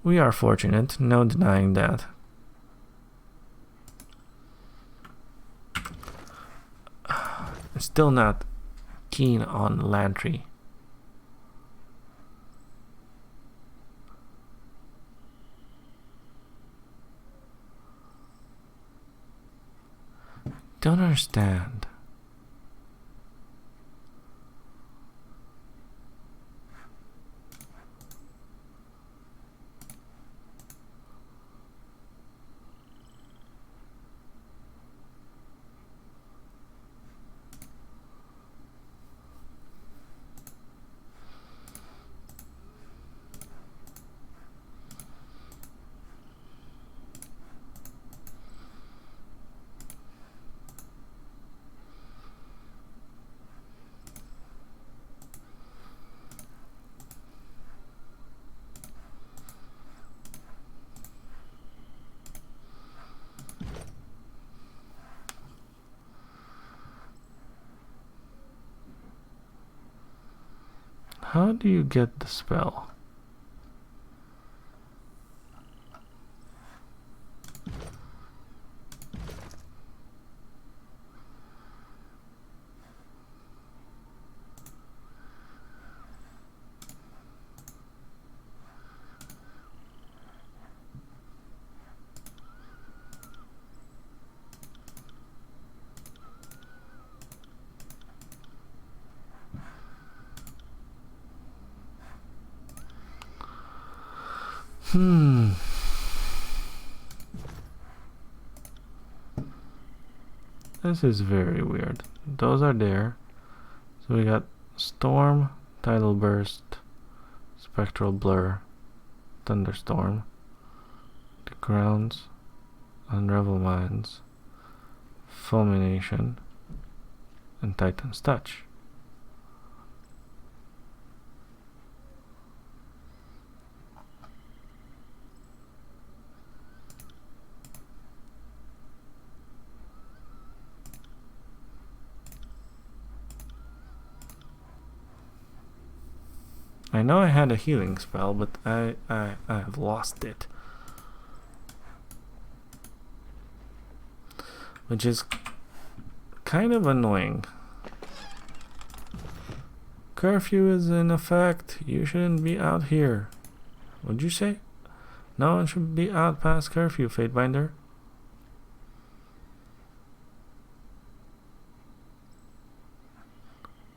We are fortunate, no denying that. Still not keen on Lantry. Don't understand. How do you get the spell? This is very weird. Those are there. So we got Storm, Tidal Burst, Spectral Blur, Thunderstorm, the Grounds, Unravel Minds, Fulmination, and Titan's Touch. I know I had a healing spell, but I have lost it. Which is kind of annoying. Curfew is in effect. You shouldn't be out here. What'd you say? No one should be out past curfew, Fatebinder.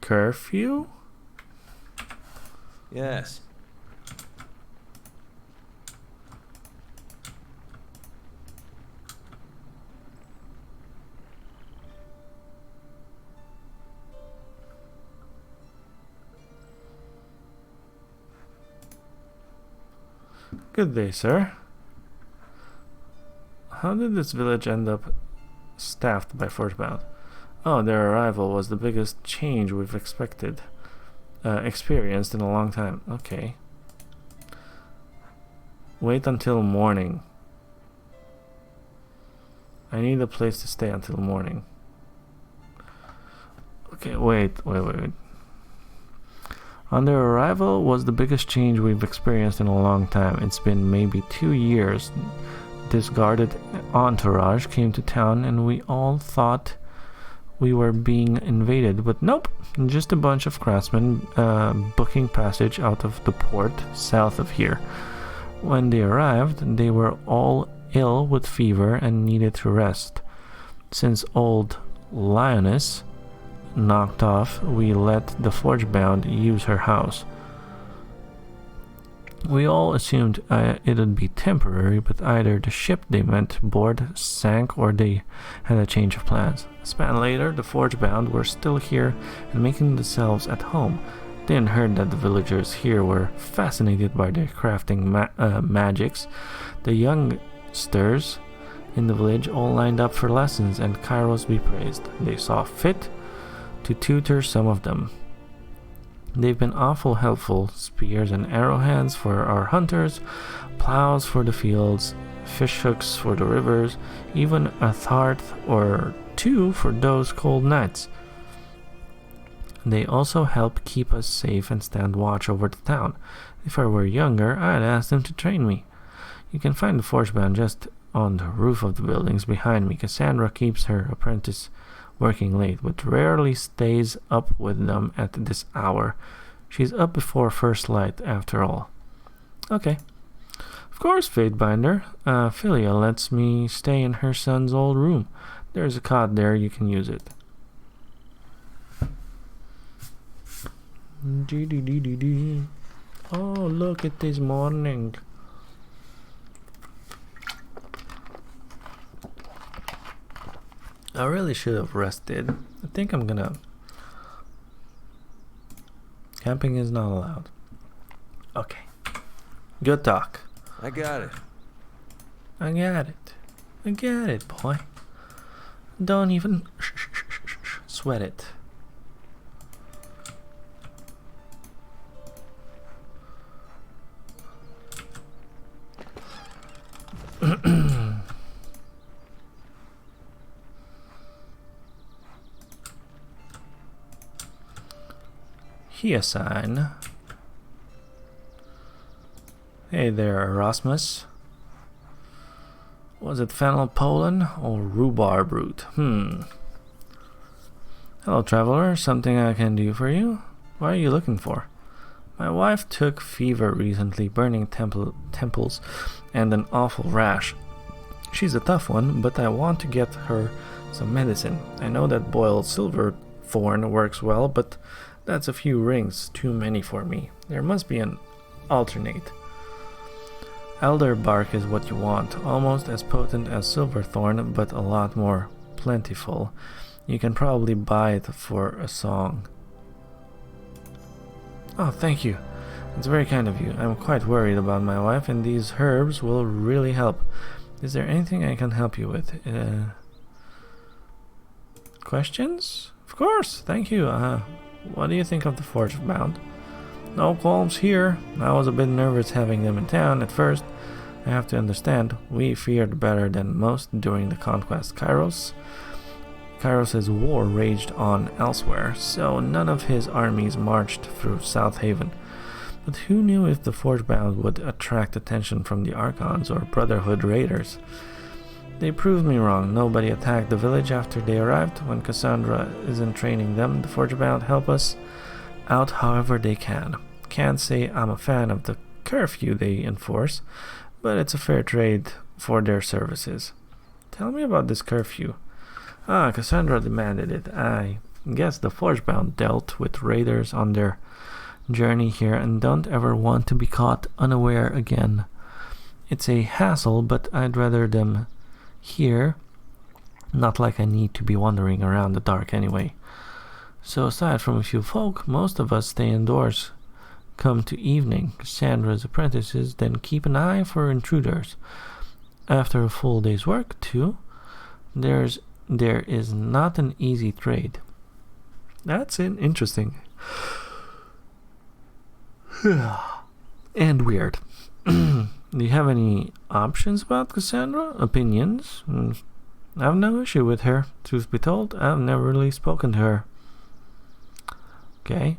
Curfew? Yes. Good day, sir. How did this village end up staffed by Fortebound? Oh, their arrival was the biggest change we've experienced in a long time. Okay. Wait until morning. I need a place to stay until morning. Okay, wait. On their arrival was the biggest change we've experienced in a long time. It's been maybe 2 years. This guarded entourage came to town and we all thought we were being invaded, but nope, just a bunch of craftsmen booking passage out of the port south of here. When they arrived, they were all ill with fever and needed to rest. Since old Lioness knocked off, we let the Forgebound use her house. We all assumed it'd be temporary, but either the ship they went aboard sank or they had a change of plans. A span later, the Forgebound were still here and making themselves at home. Then heard that the villagers here were fascinated by their crafting magics. The youngsters in the village all lined up for lessons, and Kairos be praised. They saw fit to tutor some of them. They've been awful helpful, spears and arrowheads for our hunters, plows for the fields, fish hooks for the rivers, even a thart or two for those cold nights. They also help keep us safe and stand watch over the town. If I were younger, I'd ask them to train me. You can find the Forgebound just on the roof of the buildings behind me. Cassandra keeps her apprentice working late, but rarely stays up with them at this hour. She's up before first light, after all. Okay. Of course, Fatebinder. Philia lets me stay in her son's old room. There's a cot there, you can use it. Oh, look at this morning. I really should have rested. I think I'm gonna... Camping is not allowed. Okay. Good talk. I got it. I got it. I got it, boy. Don't even sweat it. Sign. Hey there, Erasmus. Was it fennel pollen or rhubarb root? Hello, traveler. Something I can do for you? What are you looking for? My wife took fever recently, burning temples and an awful rash. She's a tough one, but I want to get her some medicine. I know that boiled silver thorn works well, but that's a few rings too many for me. There must be an alternate. Elder bark is what you want, almost as potent as silverthorn, but a lot more plentiful. You can probably buy it for a song. Oh, thank you. It's very kind of you. I'm quite worried about my wife, and these herbs will really help. Is there anything I can help you with? Questions? Of course, thank you. What do you think of the Forgebound? No qualms here. I was a bit nervous having them in town at first. I have to understand, we fared better than most during the conquest. Kairos' war raged on elsewhere, so none of his armies marched through South Haven. But who knew if the Forgebound would attract attention from the Archons or Brotherhood raiders? They proved me wrong. Nobody attacked the village after they arrived. When Cassandra isn't training them, the Forgebound help us out however they can. Can't say I'm a fan of the curfew they enforce, but it's a fair trade for their services. Tell me about this curfew. Cassandra demanded it. I guess the Forgebound dealt with raiders on their journey here and don't ever want to be caught unaware again. It's a hassle, but I'd rather them here. Not like I need to be wandering around the dark anyway. So aside from a few folk, most of us stay indoors. Come to evening, Cassandra's apprentices then keep an eye for intruders. After a full day's work, too, there is not an easy trade. That's interesting. And weird. Do you have any options about Cassandra? Opinions? I have no issue with her. Truth be told, I've never really spoken to her. Okay.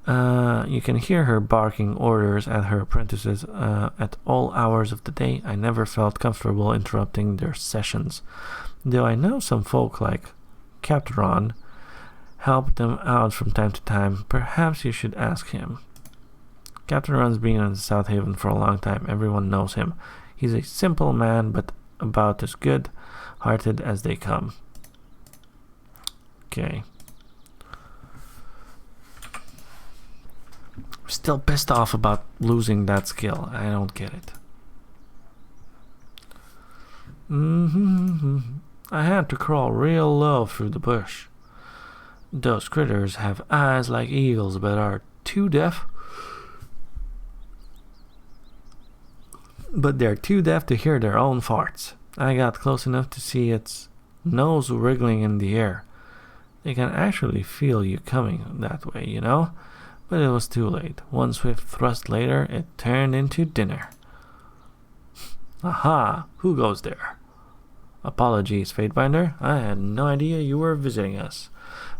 You can hear her barking orders at her apprentices at all hours of the day. I never felt comfortable interrupting their sessions. Though I know some folk like Capteron help them out from time to time. Perhaps you should ask him. Captain Run's been in South Haven for a long time. Everyone knows him. He's a simple man, but about as good-hearted as they come. Okay. Still pissed off about losing that skill. I don't get it. I had to crawl real low through the bush. Those critters have eyes like eagles but are too deaf. But they're too deaf to hear their own farts. I got close enough to see its nose wriggling in the air. They can actually feel you coming that way, you know? But it was too late. One swift thrust later, it turned into dinner. Aha! Who goes there? Apologies, Fatebinder. I had no idea you were visiting us.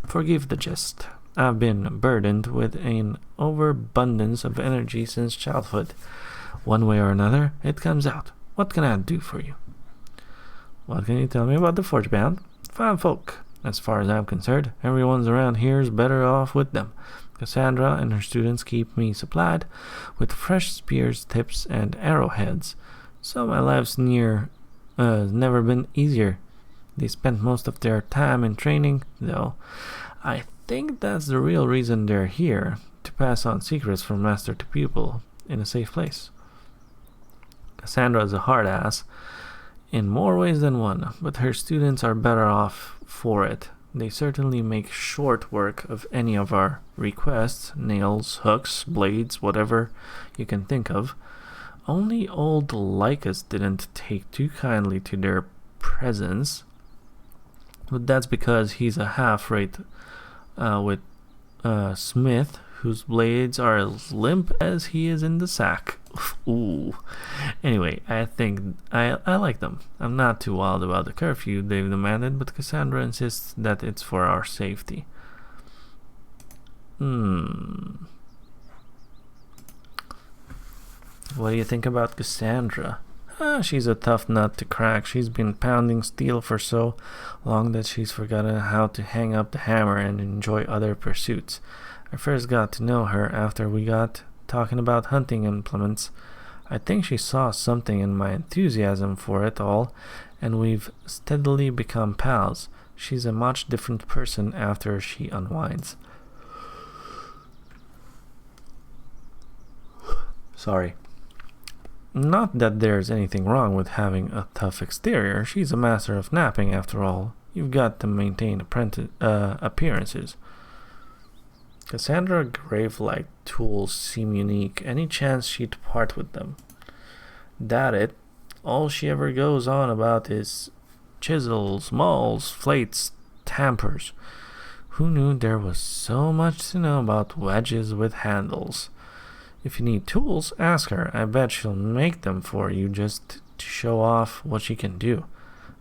Forgive the jest. I've been burdened with an overabundance of energy since childhood. One way or another, it comes out. What can I do for you? What can you tell me about the Forge Band? Fine folk. As far as I'm concerned, everyone's around here is better off with them. Cassandra and her students keep me supplied with fresh spears, tips, and arrowheads, so my life's never been easier. They spent most of their time in training, though. I think that's the real reason they're here, to pass on secrets from master to pupil in a safe place. Cassandra is a hard ass in more ways than one, but her students are better off for it. They certainly make short work of any of our requests, nails, hooks, blades, whatever you can think of. Only old Lycus didn't take too kindly to their presence, but that's because he's a half-rate with Smith, whose blades are as limp as he is in the sack. Ooh. Anyway, I think I like them. I'm not too wild about the curfew they've demanded, but Cassandra insists that it's for our safety. What do you think about Cassandra? She's a tough nut to crack. She's been pounding steel for so long that she's forgotten how to hang up the hammer and enjoy other pursuits. I first got to know her after we got talking about hunting implements. I think she saw something in my enthusiasm for it all, and we've steadily become pals. She's a much different person after she unwinds. Sorry. Not that there's anything wrong with having a tough exterior. She's a master of napping, after all. You've got to maintain appearances. Cassandra grave-like tools seem unique. Any chance she'd part with them? Doubt it. All she ever goes on about is chisels, mauls, flates, tampers. Who knew there was so much to know about wedges with handles? If you need tools, ask her. I bet she'll make them for you just to show off what she can do.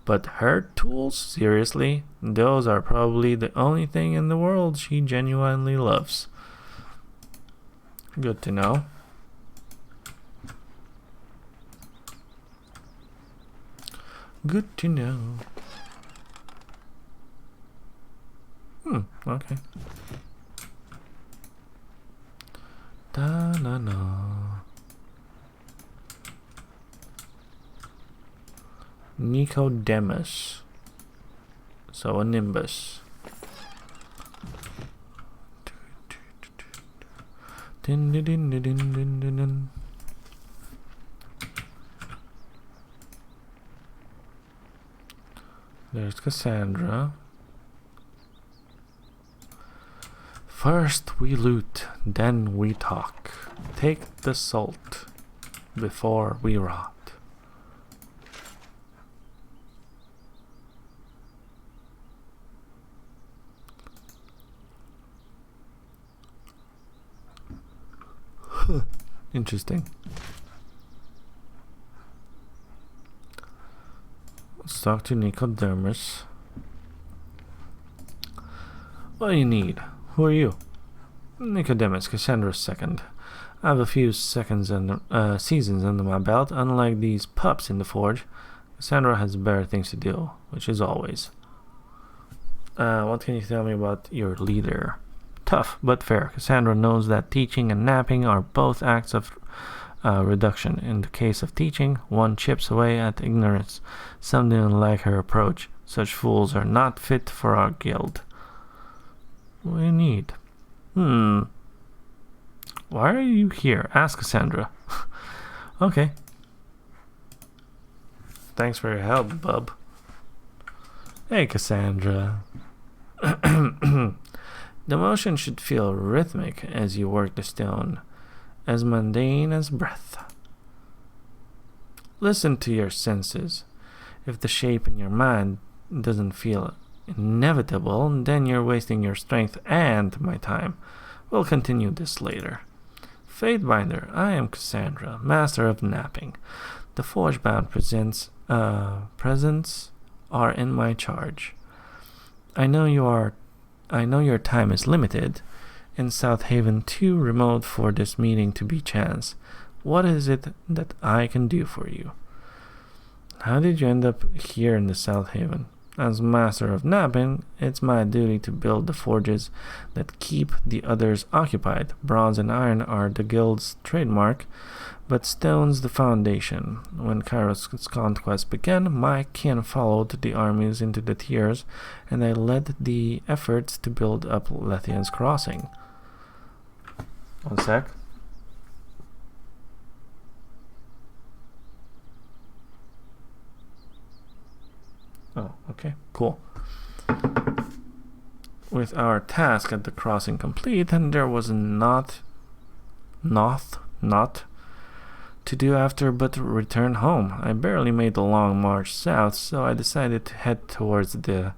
But her tools? Seriously? Those are probably the only thing in the world she genuinely loves. Good to know. Good to know. Okay. Da-na-na. Nicodemus. So a Nimbus. Din din din din din din din. There's Cassandra. First we loot, then we talk. Take the salt before we rot. Interesting. Let's talk to Nicodemus. What do you need? Who are you? Nicodemus, Cassandra's second. I have a few seasons under my belt. Unlike these pups in the forge, Cassandra has better things to do, which is always. What can you tell me about your leader? Tough, but fair. Cassandra knows that teaching and napping are both acts of reduction. In the case of teaching, one chips away at ignorance. Some didn't like her approach. Such fools are not fit for our guild. What do you need? Why are you here? Ask Cassandra. Okay. Thanks for your help, bub. Hey, Cassandra. The motion should feel rhythmic as you work the stone, as mundane as breath. Listen to your senses. If the shape in your mind doesn't feel inevitable, then you're wasting your strength and my time. We'll continue this later. Fatebinder, I am Cassandra, master of napping. The Forgebound presents are in my charge. I know your time is limited. In South Haven, too remote for this meeting to be chance. What is it that I can do for you? How did you end up here in the South Haven? As master of napping, it's my duty to build the forges that keep the others occupied. Bronze and iron are the guild's trademark, but stone's the foundation. When Kairos' conquest began, my kin followed the armies into the tiers, and I led the efforts to build up Lethian's Crossing. One sec. Oh, okay, cool. With our task at the crossing complete, and there was not to do after but return home. I barely made the long march south, so I decided to head towards the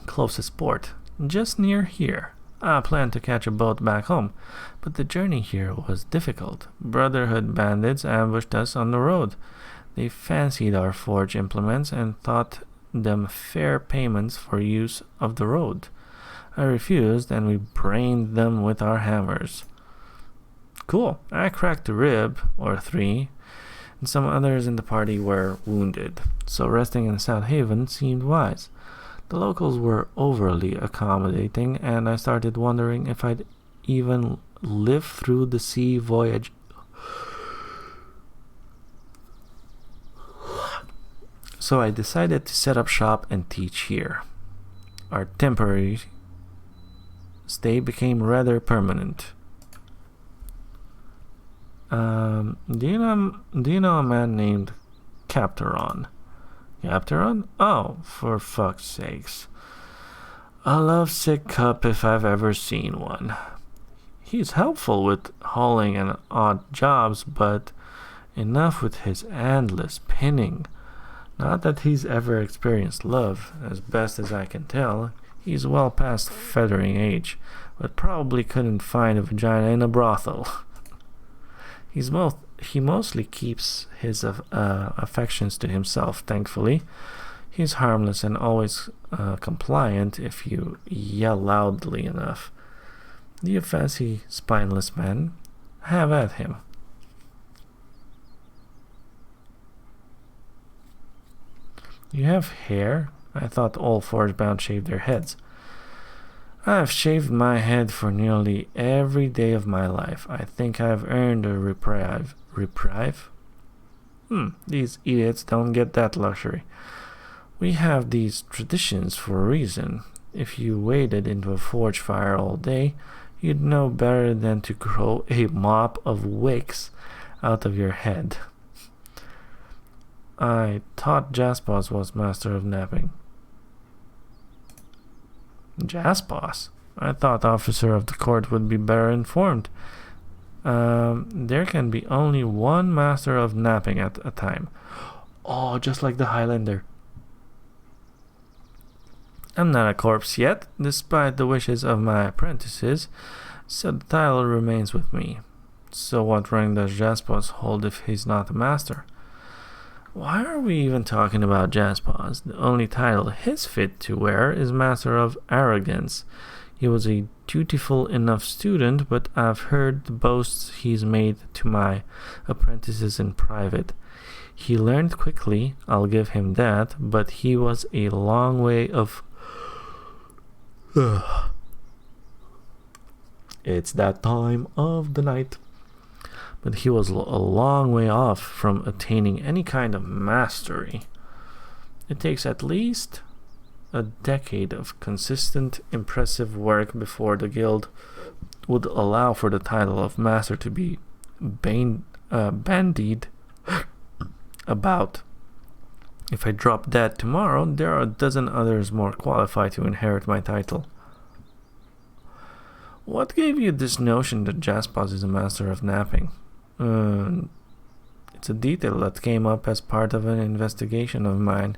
closest port, just near here. I planned to catch a boat back home, but the journey here was difficult. Brotherhood bandits ambushed us on the road. They fancied our forge implements and thought them fair payments for use of the road. I refused, and we brained them with our hammers. Cool. I cracked a rib, or three, and some others in the party were wounded, so resting in South Haven seemed wise. The locals were overly accommodating, and I started wondering if I'd even live through the sea voyage. So I decided to set up shop and teach here. Our temporary stay became rather permanent. Do you know a man named Capteron? Capteron? Oh, for fuck's sakes. A lovesick cup if I've ever seen one. He's helpful with hauling and odd jobs, but enough with his endless pinning. Not that he's ever experienced love. As best as I can tell, he's well past feathering age, but probably couldn't find a vagina in a brothel. He mostly keeps his affections to himself, thankfully. He's harmless and always compliant if you yell loudly enough. Do you fancy spineless men? Have at him. You have hair? I thought all Forgebound shaved their heads. I've shaved my head for nearly every day of my life. I think I've earned a reprieve. Reprieve? These idiots don't get that luxury. We have these traditions for a reason. If you waded into a forge fire all day, you'd know better than to grow a mop of wicks out of your head. I thought Jaspos was master of napping. Jaspos? I thought officer of the court would be better informed. There can be only one master of napping at a time. Oh, just like the Highlander. I'm not a corpse yet, despite the wishes of my apprentices, so the title remains with me. So what rank does Jaspos hold if he's not a master? Why are we even talking about Jaspos? The only title he's fit to wear is Master of Arrogance. He was a dutiful enough student, but I've heard the boasts he's made to my apprentices in private. He learned quickly, I'll give him that, but he was a long way of It's that time of the night. But he was a long way off from attaining any kind of mastery. It takes at least a decade of consistent, impressive work before the guild would allow for the title of master to be bandied about. If I drop dead tomorrow, there are a dozen others more qualified to inherit my title. What gave you this notion that Jaspos is a master of napping? It's a detail that came up as part of an investigation of mine.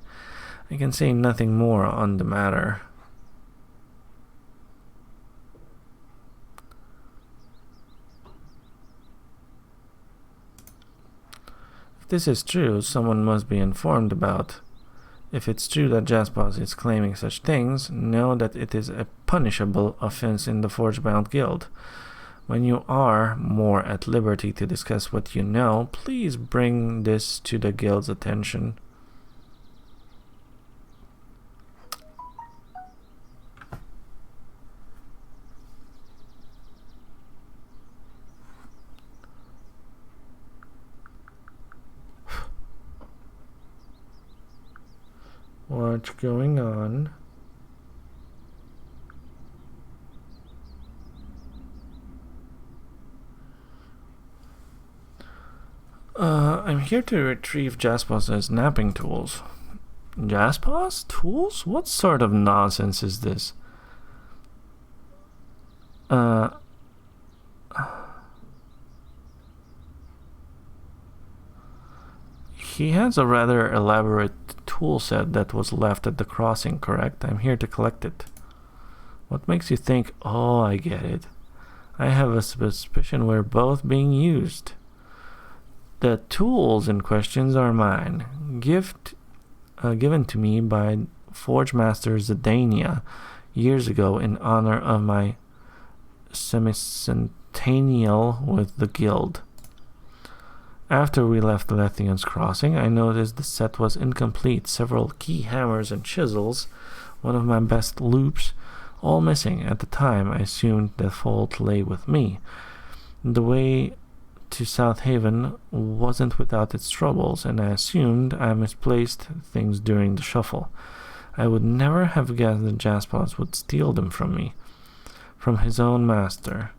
I can say nothing more on the matter. If this is true, someone must be informed about. If it's true that Jaspos is claiming such things, know that it is a punishable offense in the Forgebound Guild. When you are more at liberty to discuss what you know, please bring this to the guild's attention. What's going on? I'm here to retrieve Jaspos's napping tools. Jaspos? Tools? What sort of nonsense is this? He has a rather elaborate tool set that was left at the crossing, correct? I'm here to collect it. What makes you think, oh, I get it. I have a suspicion we're both being used. The tools in question are mine, given to me by Forge Master Zidania years ago in honor of my semicentennial with the guild. After we left Lethian's crossing, I noticed the set was incomplete. Several key hammers and chisels, one of my best loops, all missing. At the time, I assumed the fault lay with me. The way to South Haven wasn't without its troubles, and I assumed I misplaced things during the shuffle. I would never have guessed that Jaspos would steal them from me, from his own master.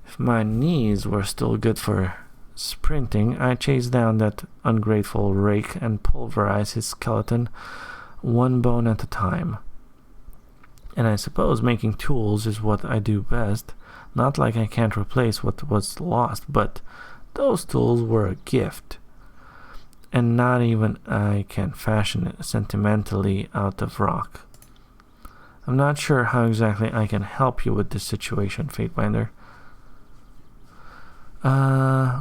If my knees were still good for sprinting, I chased down that ungrateful rake and pulverized his skeleton one bone at a time. And I suppose making tools is what I do best. Not like I can't replace what was lost, but those tools were a gift. And not even I can fashion it sentimentally out of rock. I'm not sure how exactly I can help you with this situation, Fatebinder.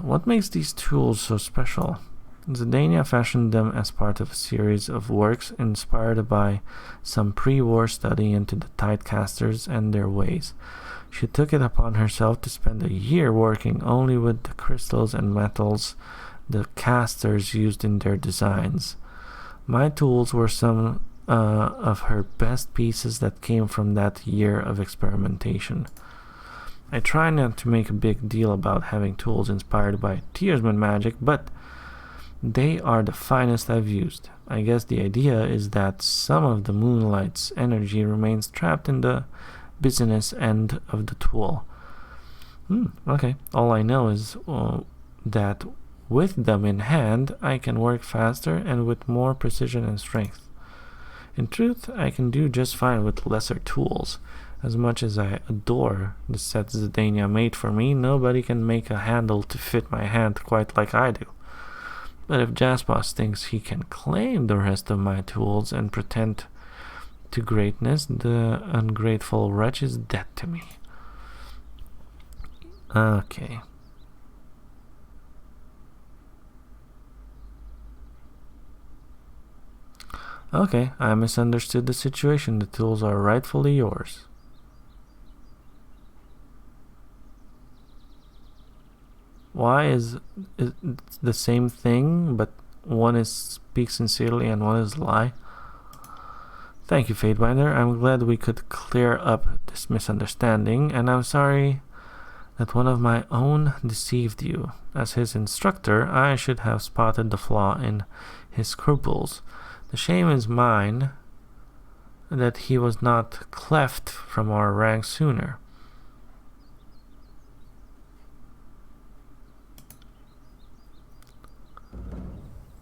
What makes these tools so special? Zidania fashioned them as part of a series of works inspired by some pre-war study into the Tidecasters and their ways. She took it upon herself to spend a year working only with the crystals and metals the casters used in their designs. My tools were some of her best pieces that came from that year of experimentation. I try not to make a big deal about having tools inspired by Tearsman magic, but they are the finest I've used. I guess the idea is that some of the Moonlight's energy remains trapped in the business end of the tool. Okay. All I know is that with them in hand, I can work faster and with more precision and strength. In truth, I can do just fine with lesser tools. As much as I adore the sets Zidania made for me, nobody can make a handle to fit my hand quite like I do. But if Jaspos thinks he can claim the rest of my tools and pretend to greatness, the ungrateful wretch is dead to me. Okay. Okay, I misunderstood the situation. The tools are rightfully yours. Why is it the same thing, but one is speak sincerely and one is lie? Thank you, Fatebinder. I'm glad we could clear up this misunderstanding, and I'm sorry that one of my own deceived you. As his instructor, I should have spotted the flaw in his scruples. The shame is mine that he was not cleft from our ranks sooner.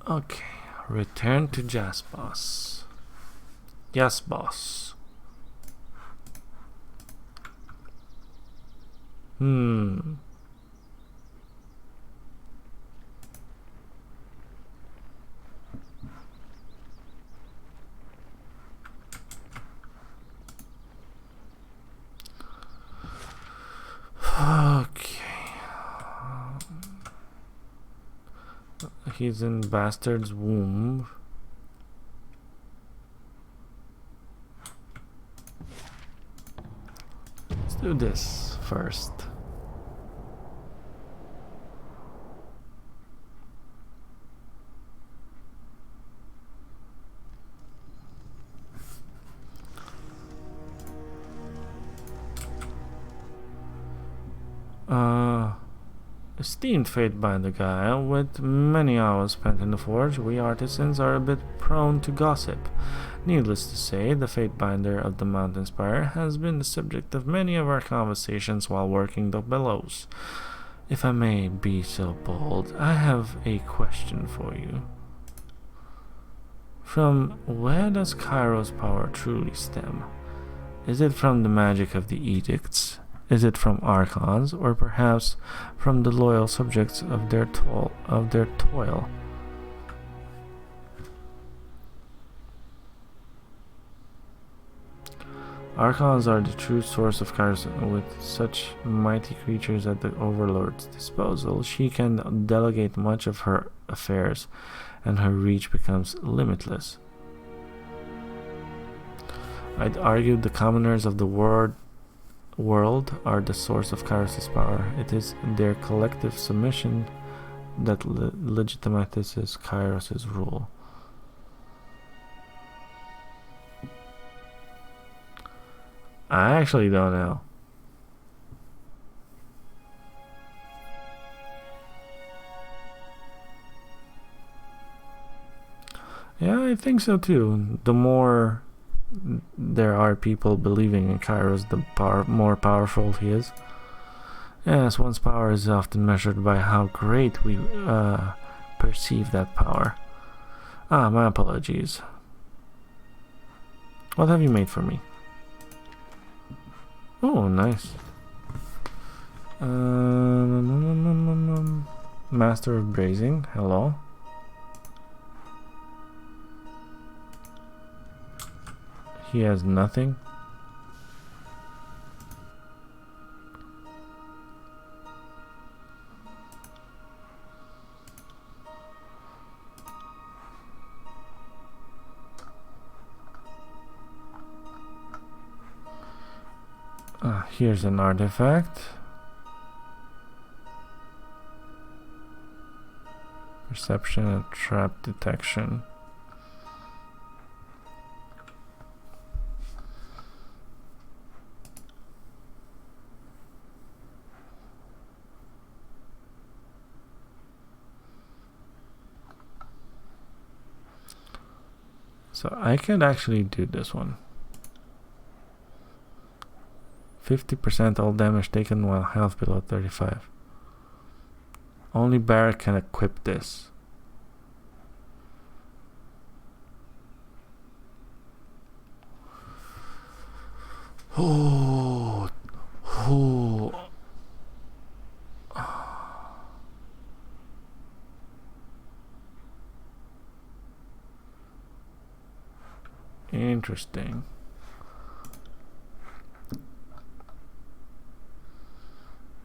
Okay, return to Jasboss. Yes, boss. Okay. He's in Bastard's womb. Let's do this first. Esteemed Fatebinder Guile, with many hours spent in the forge, we artisans are a bit prone to gossip. Needless to say, the Fatebinder of the Mountain Spire has been the subject of many of our conversations while working the bellows. If I may be so bold, I have a question for you. From where does Cairo's power truly stem? Is it from the magic of the edicts? Is it from archons, or perhaps from the loyal subjects of their toil? Archons are the true source of Kairos. With such mighty creatures at the Overlord's disposal, she can delegate much of her affairs, and her reach becomes limitless. I'd argue the commoners of the world are the source of Kairos' power. It is their collective submission that legitimizes Kairos' rule. I actually don't know. Yeah, I think so too. The more there are people believing in Kairos, the more powerful he is. Yes, one's power is often measured by how great we perceive that power. Ah, my apologies. What have you made for me? Oh, nice. Master of Brazing, hello. He has nothing. Here's an artifact. Perception and trap detection. So I could actually do this one. 50% all damage taken while health below 35. Only Barrack can equip this. Oh, oh. Interesting.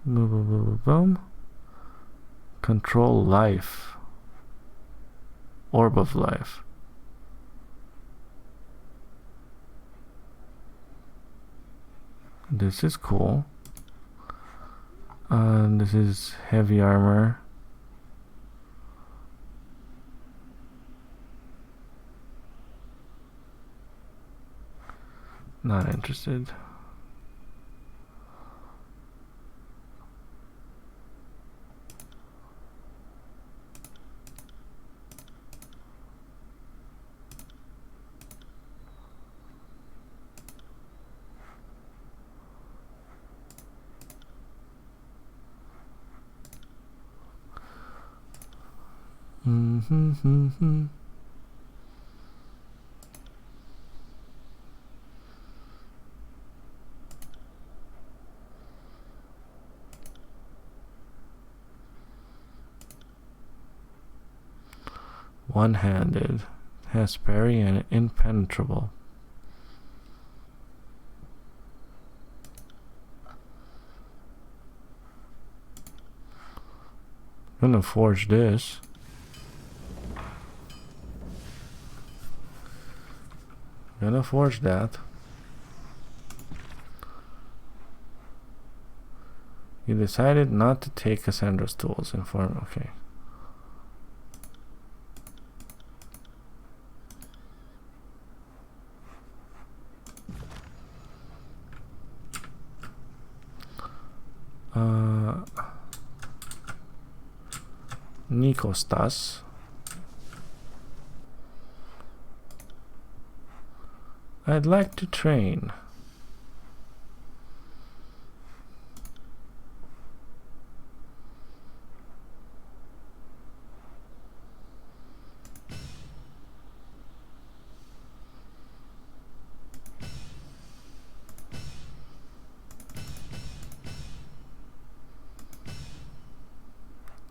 Boom. Control life. Orb of life. This is cool. This is heavy armor. Not interested. Mm-hmm. One-handed, has parry and impenetrable. Gonna forge this. Gonna forge that. You decided not to take Cassandra's tools. Inform. Okay. Nikostas. I'd like to train.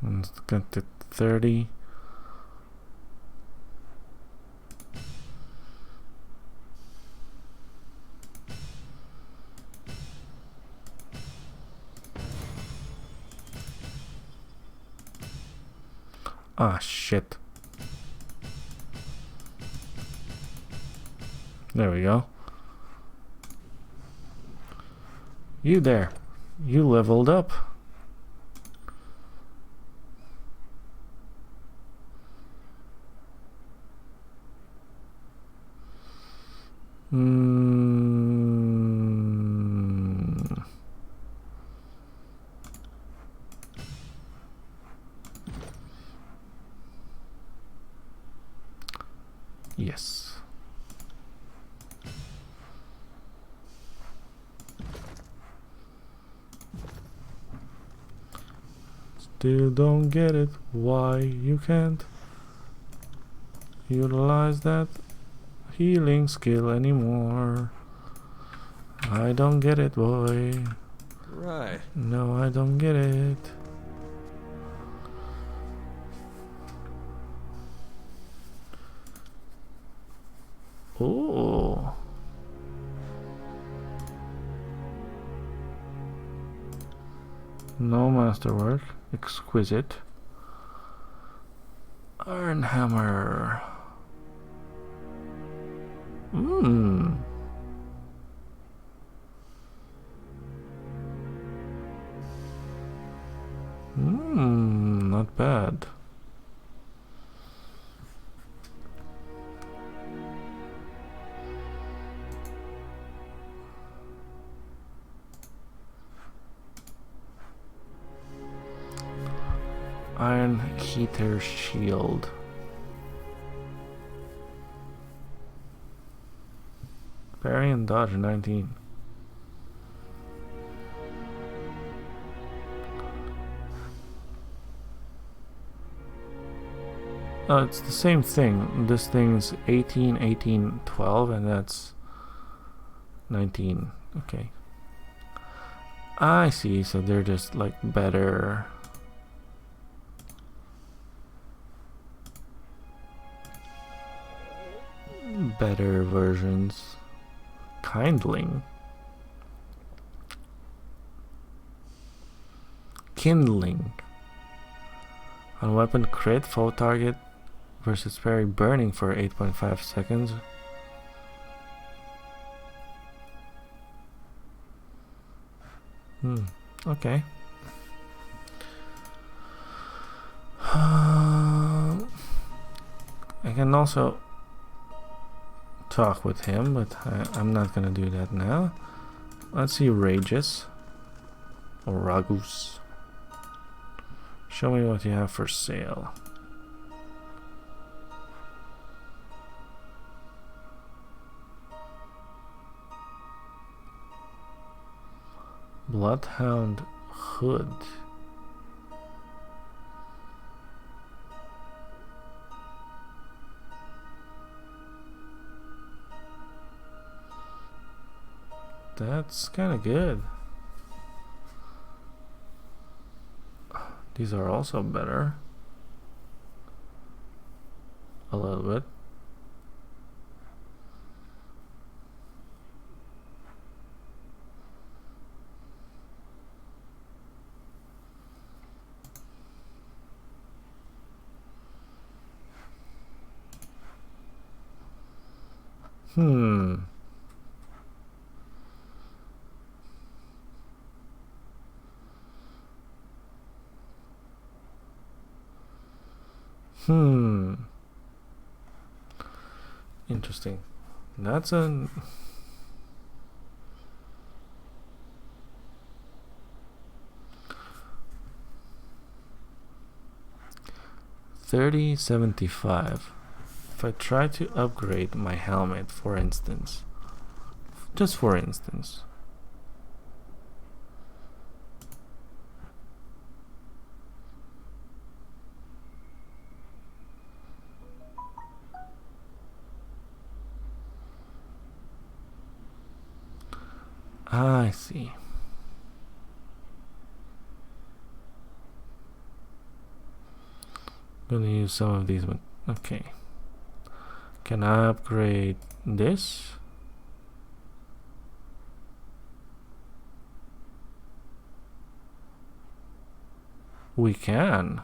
Let's get to 30. Ah, shit. There we go. You there. You leveled up. Yes. Still don't get it. Why you can't utilize that healing skill anymore. I don't get it, boy. Right. No, I don't get it. Oh. No masterwork. Exquisite. Iron hammer. Not bad. Iron heater shield. Parry and dodge 19. Oh, it's the same thing. This thing's 18, 18, 12, and that's 19. Okay. I see, so they're just like better. Better versions. Kindling. Kindling. On weapon crit, foe target versus parry burning for 8.5 seconds. Okay. I can also talk with him, but I'm not gonna do that now. Let's see Ragus. Or Ragus. Show me what you have for sale. Bloodhound Hood. That's kind of good. These are also better. A little bit. Hmm. Interesting. That's a... $30.75. If I try to upgrade my helmet, for instance, just for instance, I see. Gonna use some of these, but okay. Can I upgrade this? We can.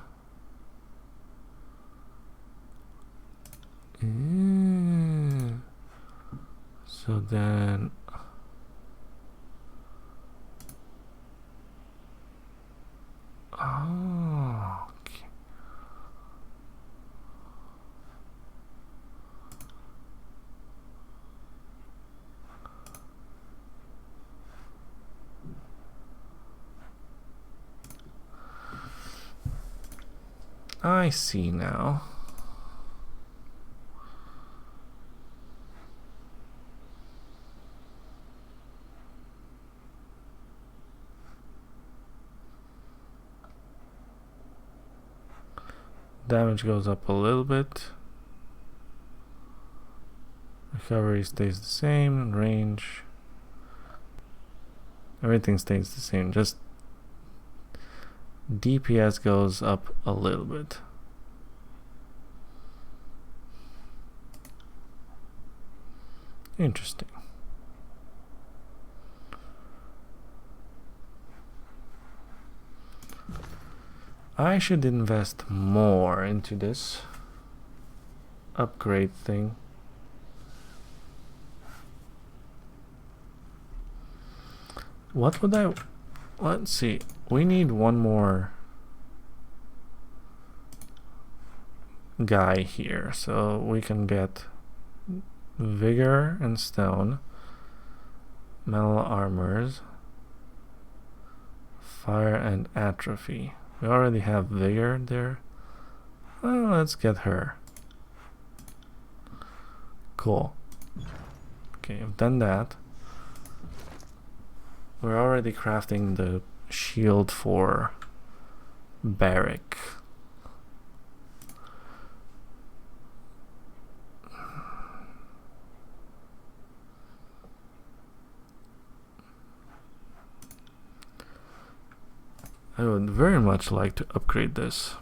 So then... Oh, okay. I see now. Damage goes up a little bit. Recovery stays the same. Range. Everything stays the same. Just DPS goes up a little bit. Interesting. I should invest more into this upgrade thing. What would I... Let's see. We need one more guy here, so we can get Vigor and Stone, Metal Armors, Fire and Atrophy. We already have Vigor there. Well, let's get her. Cool. Okay, I've done that. We're already crafting the shield for Barrack. I would very much like to upgrade this.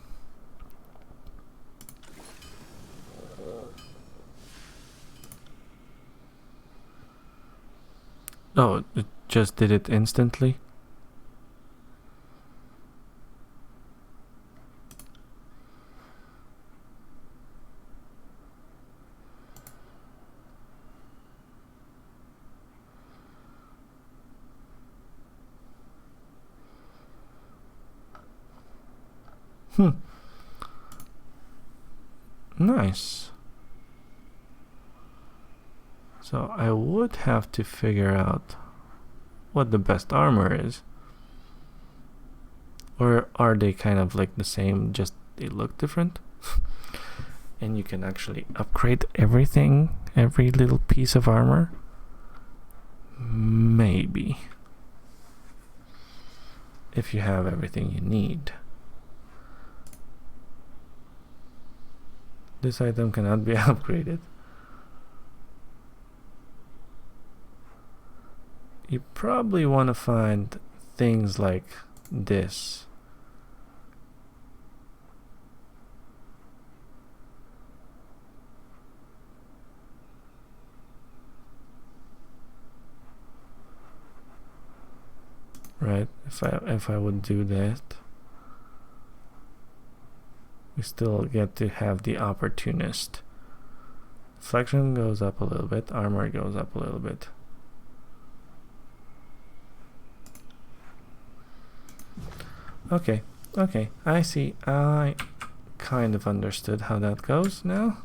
Oh, it just did it instantly? Nice. So I would have to figure out what the best armor is. Or are they kind of like the same, just they look different? And you can actually upgrade everything, every little piece of armor? Maybe. If you have everything you need. This item cannot be upgraded. You probably want to find things like this. Right, if I would do that, we still get to have the opportunist. Flexion goes up a little bit, armor goes up a little bit. Okay, I see. I kind of understood how that goes now.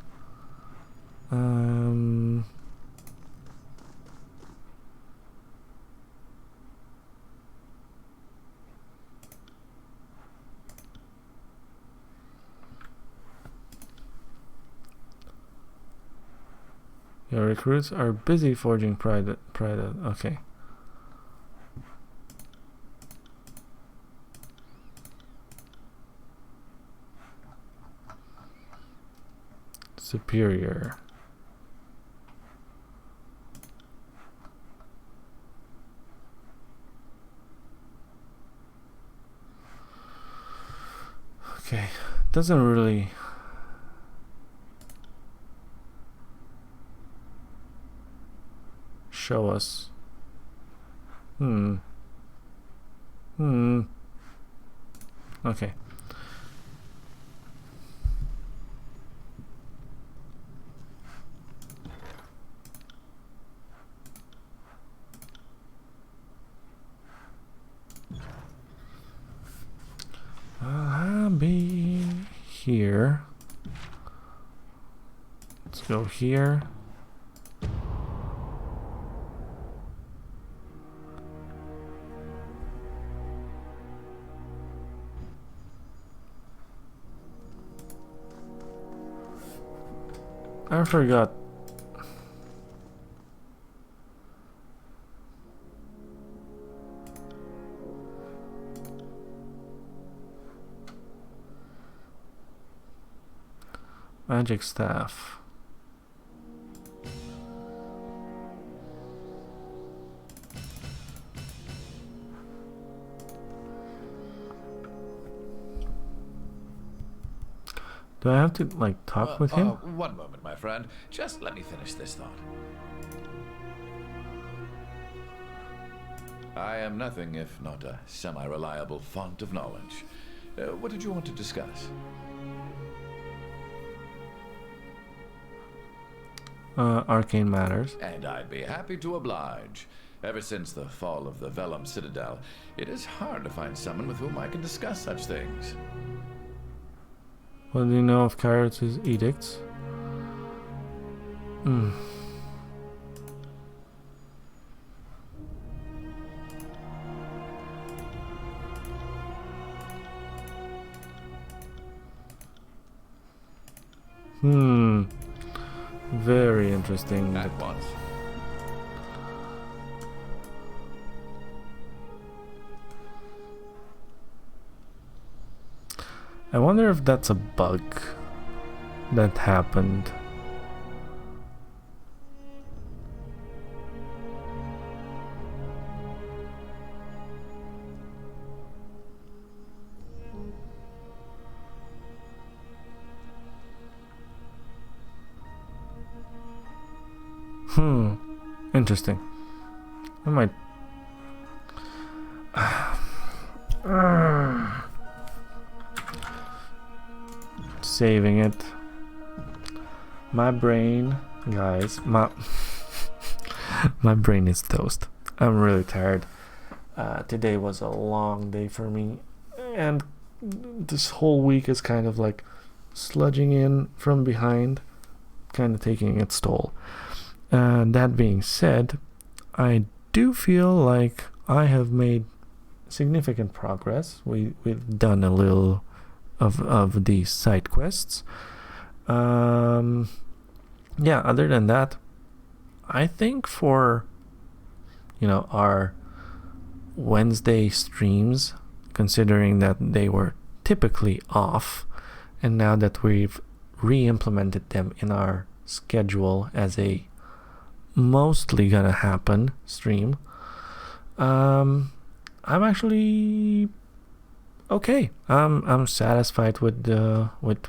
Your recruits are busy forging pride. Okay. Superior. Okay, doesn't really show us. Okay. I'll be here. Let's go here. I forgot. Magic staff. Do I have to like talk with him? One moment, my friend. Just let me finish this thought. I am nothing if not a semi-reliable font of knowledge. What did you want to discuss? Arcane matters. And I'd be happy to oblige. Ever since the fall of the Vellum Citadel, it is hard to find someone with whom I can discuss such things. What do you know of Kairos' edicts? Very interesting. At once. I wonder if that's a bug that happened. Interesting. I might. Saving it. My brain, guys, my brain is toast. I'm really tired. Today was a long day for me, and this whole week is kind of like sludging in from behind, kind of taking its toll. That being said, I do feel like I have made significant progress. We've done a little of these side quests. Other than that, I think for our Wednesday streams, considering that they were typically off, and now that we've re-implemented them in our schedule as a mostly gonna happen stream, I'm actually okay. I'm satisfied with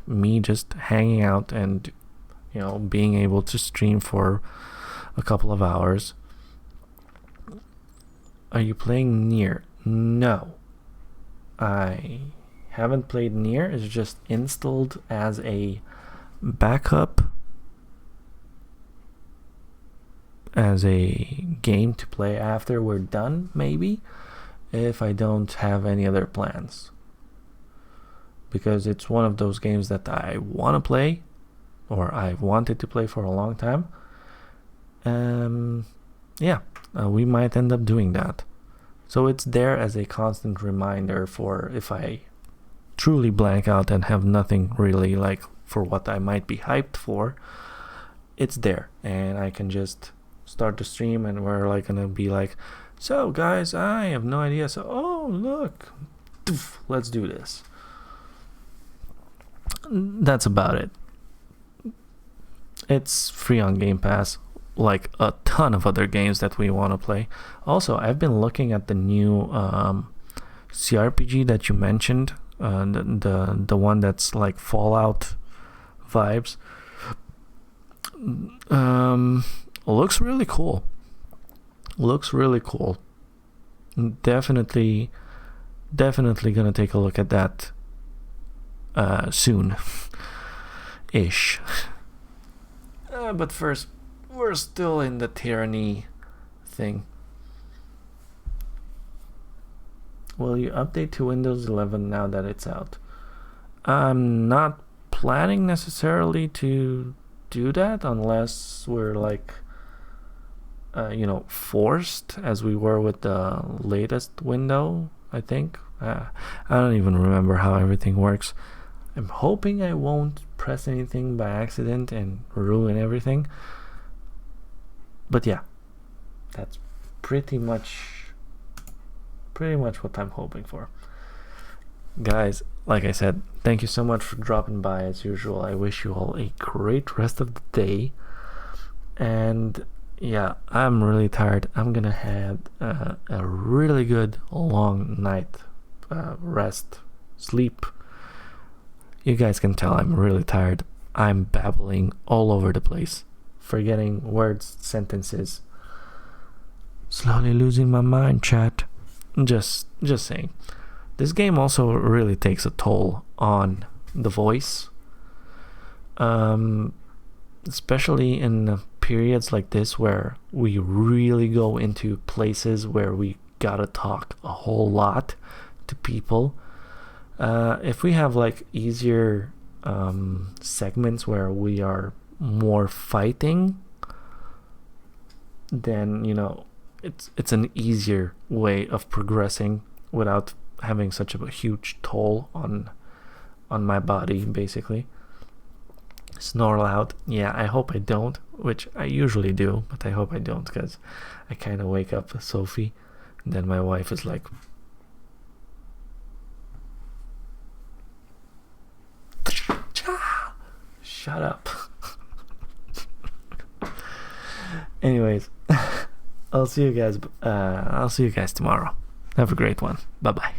me just hanging out and being able to stream for a couple of hours. Are you playing Nier? No, I haven't played Nier. It's just installed as a backup, as a game to play after we're done, maybe, if I don't have any other plans, because it's one of those games that I want to play, or I've wanted to play for a long time. We might end up doing that. So it's there as a constant reminder for if I truly blank out and have nothing really like for what I might be hyped for, it's there, and I can just start the stream and we're like gonna be like, so guys, I have no idea, so oh look, let's do this. That's about it. It's free on Game Pass, like a ton of other games that we want to play. Also, I've been looking at the new CRPG that you mentioned, the one that's like Fallout vibes. Looks really cool. Definitely gonna take a look at that soon ish. But first, we're still in the Tyranny thing. Will you update to Windows 11 now that it's out? I'm not planning necessarily to do that unless we're like forced, as we were with the latest window, I think. I don't even remember how everything works. I'm hoping I won't press anything by accident and ruin everything. But yeah, that's pretty much what I'm hoping for. Guys, like I said, thank you so much for dropping by as usual. I wish you all a great rest of the day. And yeah, I'm really tired. I'm gonna have a really good long night rest, sleep. You guys can tell I'm really tired. I'm babbling all over the place, forgetting words, sentences, slowly losing my mind, chat. Just saying. This game also really takes a toll on the voice, especially in periods like this where we really go into places where we gotta talk a whole lot to people. If we have like easier segments where we are more fighting, then it's an easier way of progressing without having such a huge toll on my body, basically. Snore loud. Yeah, I hope I don't, which I usually do, but I hope I don't, because I kind of wake up Sophie, and then my wife is like, shut up. Anyways, I'll see you guys tomorrow. Have a great one. Bye bye.